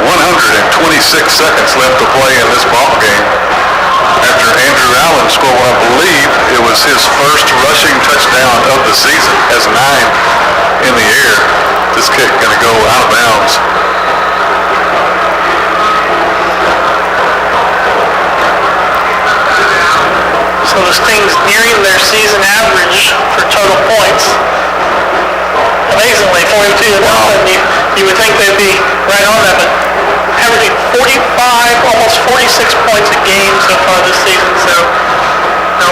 126 seconds left to play in this ball game. After Andrew Allen scored what I believe it was his first rushing touchdown of the season, has 9 in the air. This kick going to go out of bounds. So the Stings nearing their season average for total points. Amazingly, 42-0. You would think they'd be right on that, but averaging 45, almost 46 points a game so far this season. So, no,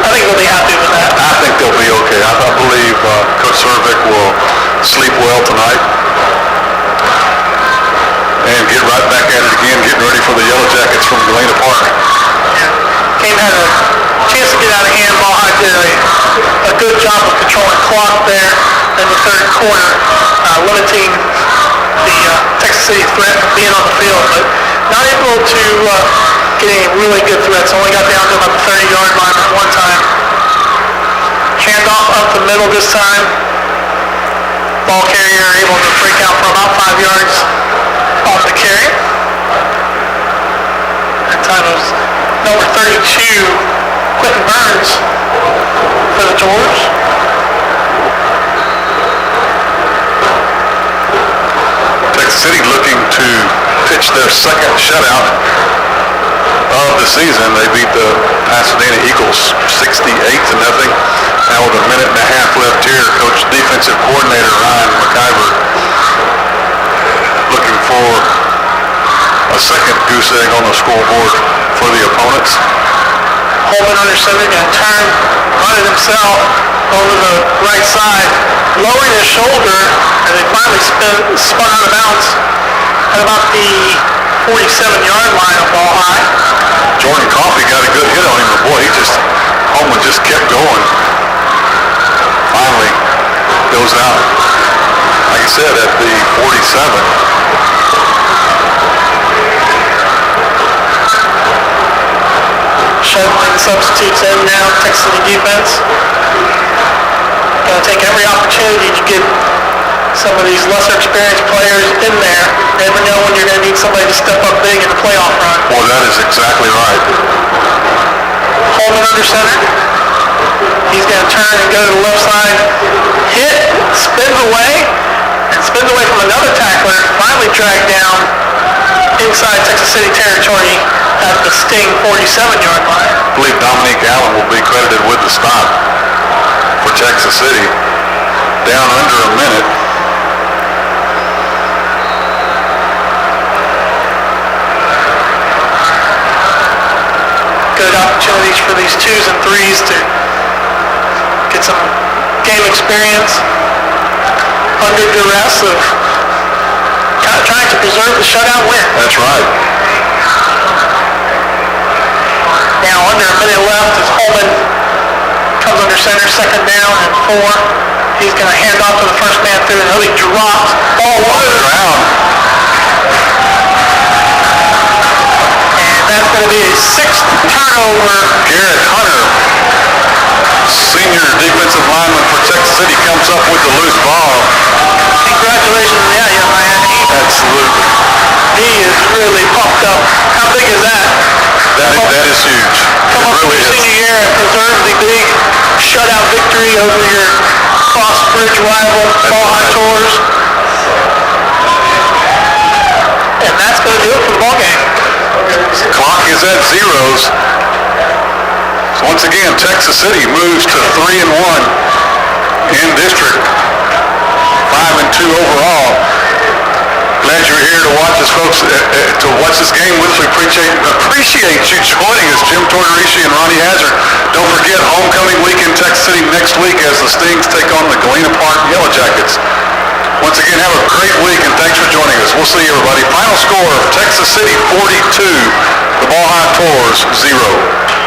I think they'll be happy with that. I think they'll be okay. I believe Coach Cervic will sleep well tonight and get right back at it again, getting ready for the Yellow Jackets from Galena Park. Yeah. Game had a chance to get out of hand. Baja did a good job of controlling clock there in the third quarter, limiting the Texas City threat from being on the field, but not able to get any really good threats. Only got down to about the 30-yard line at one time. Handoff up the middle this time. Ball carrier able to break out for about 5 yards off the carry. That time it was number 32, Quentin Burns, for the Tours. Texas City looking to pitch their second shutout of the season. They beat the Pasadena Eagles 68-0. Now with a minute and a half left here, Coach Defensive Coordinator Ryan McIver looking for a second goose egg on the scoreboard for the opponents. Holman under center, going to turn, run it himself over the right side, lowering his shoulder, and they finally spun out of bounds at about the 47-yard line of ball high. Jordan Coffey got a good hit on him just kept going. Finally goes out, like I said, at the 47. Shuttling substitutes in now, Texas City defense. Gonna take every opportunity to get some of these lesser experienced players in there. Never know when you're gonna need somebody to step up big in the playoff run. Well, that is exactly right. Holman under center. He's gonna turn and go to the left side. Hit, spins away, and spins away from another tackler. Finally dragged down inside Texas City territory at the Sting 47-yard line. I believe Dominique Allen will be credited with the stop for Texas City. Down under a minute. Good opportunities for these 2s and 3s to get some game experience under duress of trying to preserve the shutout win. That's right. Now under a minute left as Holman comes under center, second down and 4. He's going to hand off to the first man through and he drops. Ball On the ground. And that's going to be a 6th turnover. Garrett Hunter, senior defensive lineman for Texas City, comes up with the loose ball. Congratulations, yeah, young man. Absolutely. He is really pumped up. How big is that? That is huge. Come It up really with your is. senior year and preserve the big shutout victory over your cross-bridge rival, Ball High Tours. And that's going to do it for the ball game. Clock is at zeros. So once again, Texas City moves to 3-1 in district, 5-2 overall. Glad you're here to watch us, folks, to watch this game with us. We appreciate you joining us, Jim Tortorici and Ronnie Hazard. Don't forget, homecoming week in Texas City next week as the Stings take on the Galena Park Yellow Jackets. Once again, have a great week, and thanks for joining us. We'll see everybody. Final score, Texas City 42, the Ball High Tours 0.